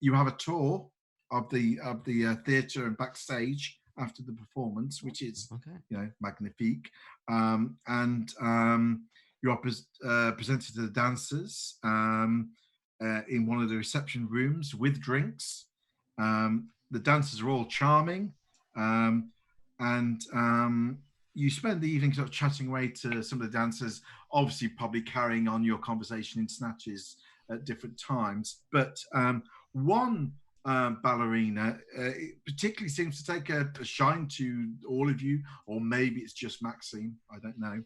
You have a tour of the theatre and backstage after the performance, which is magnifique. You are presented to the dancers in one of the reception rooms with drinks. The dancers are all charming, and you spend the evening sort of chatting away to some of the dancers, obviously probably carrying on your conversation in snatches at different times. But one ballerina particularly seems to take a shine to all of you, or maybe it's just Maxime, I don't know.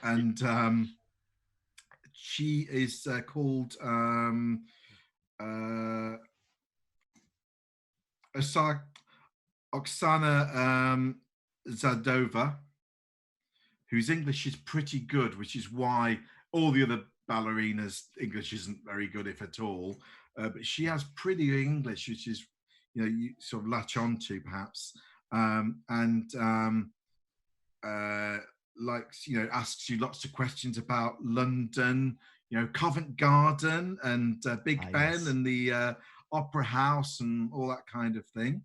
And she is called Oksana Zadova, whose English is pretty good, which is why all the other ballerinas' English isn't very good, if at all. But she has pretty good English, which is, you know, you sort of latch on to perhaps, likes, you know, asks you lots of questions about London, you know, Covent Garden and Big Ben yes. and the Opera House and all that kind of thing.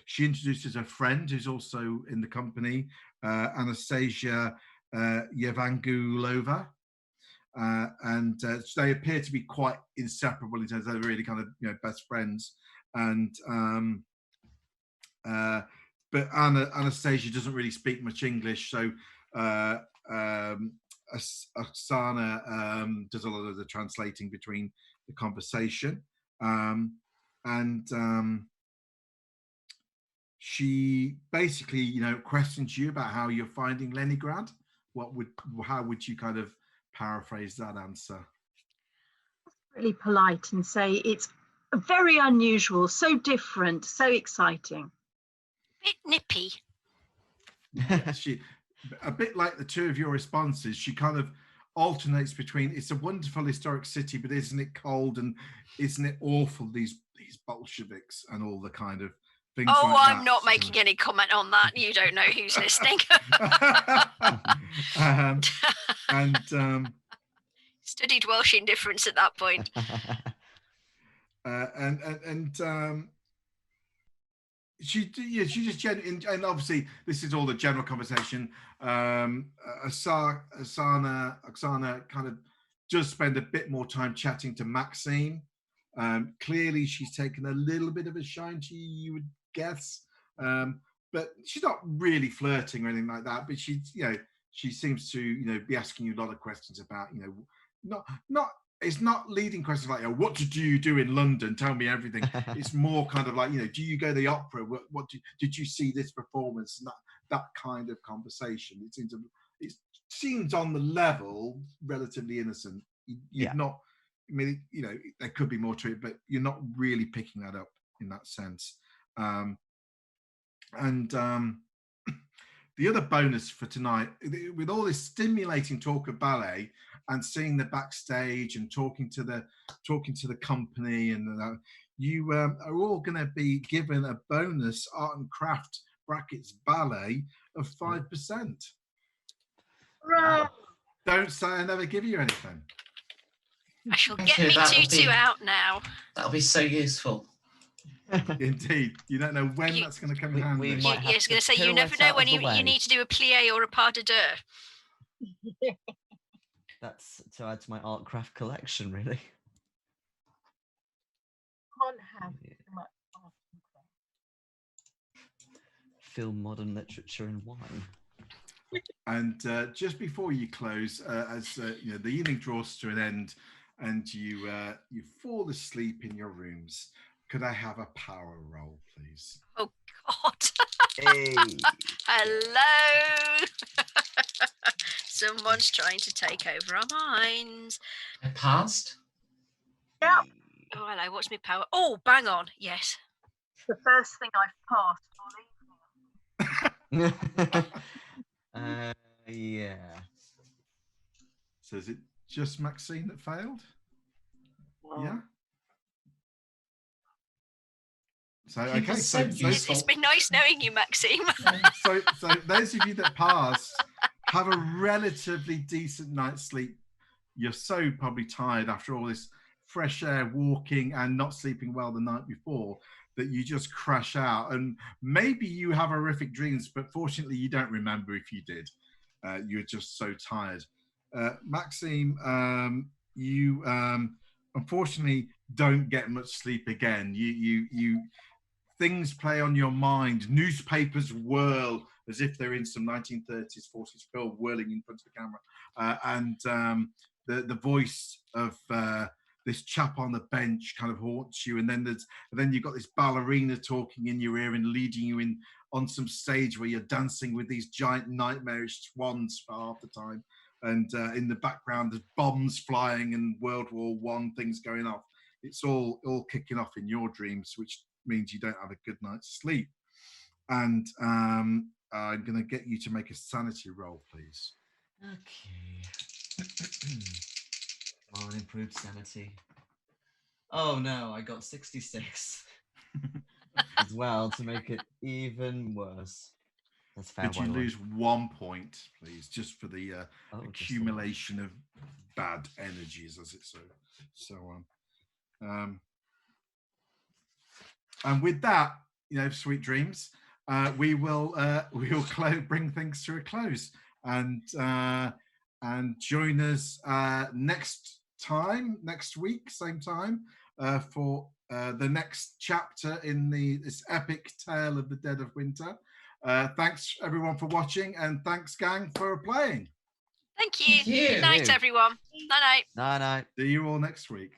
She introduces a friend who's also in the company, Anastasia Yevangulova. And they appear to be quite inseparable in terms of they're really kind of, you know, best friends. And but Anastasia doesn't really speak much English, so Oksana does a lot of the translating between the conversation. She basically, you know, questions you about how you're finding Leningrad. How would you kind of paraphrase that answer? Really polite and say it's very unusual, so different, so exciting. Bit nippy. Yeah, a bit like the two of your responses, she kind of alternates between it's a wonderful historic city, but isn't it cold and isn't it awful, these Bolsheviks and all the kind of things. Oh, like I'm that. not making any comment on that. You don't know who's listening. Studied Welsh indifference at that point. She just and obviously this is all the general conversation. Oksana kind of does spend a bit more time chatting to Maxime. Clearly she's taken a little bit of a shine to you would guess, but she's not really flirting or anything like that. But she seems to be asking you a lot of questions about not. It's not leading questions like, what did you do in London? Tell me everything. It's more kind of like, do you go to the opera? Did you see this performance? And that kind of conversation. It seems on the level relatively innocent. You're not. I mean, there could be more to it, but you're not really picking that up in that sense. The other bonus for tonight, with all this stimulating talk of ballet and seeing the backstage and talking to the company, and you are all going to be given a bonus art and craft brackets ballet of 5%. Right. Don't say I never give you anything. I shall Thank get you, me that'll tutu be- out now. That'll be so useful. Indeed, you don't know when You- that's going to come in we handy. might have I was to going to say, you never pirouette know out when of the you way. need to do a plie or a pas de deux. That's to add to my art craft collection, really. Can't have Yeah. too much art and craft. Film, modern literature, and wine. And just before you close, as you know, the evening draws to an end, and you fall asleep in your rooms. Could I have a power roll, please? Oh, God. Hey. Hello. Someone's trying to take over our minds. I passed. Yeah. Oh, hello. What's my power? Oh, bang on. Yes. The first thing I've passed all evening. Yeah. So is it just Maxine that failed? Yeah. So He okay, was so so It's useful. been nice knowing you, Maxime. so those of you that passed have a relatively decent night's sleep. You're so probably tired after all this fresh air walking and not sleeping well the night before that you just crash out, and maybe you have horrific dreams, but fortunately you don't remember if you did. You're just so tired. Maxime, you unfortunately don't get much sleep again. You things play on your mind. Newspapers whirl as if they're in some 1930s, 40s film, whirling in front of the camera. And the voice of this chap on the bench kind of haunts you. And then you've got this ballerina talking in your ear and leading you in on some stage where you're dancing with these giant nightmarish swans for half the time. And in the background, there's bombs flying and World War I things going off. It's all kicking off in your dreams, which means you don't have a good night's sleep. And I'm going to get you to make a sanity roll, please. Okay. Come on, improved sanity. Oh no, I got 66 as well to make it even worse. That's fair. Could you lose 1 point, please, just for the accumulation of bad energies, as it's so on. And with that, sweet dreams. We will bring things to a close, and join us next week, same time, for the next chapter in this epic tale of the Dead of Winter. Thanks everyone for watching, and thanks gang for playing. Thank you. Thank you. Good night, everyone. Night night. Night night. See you all next week.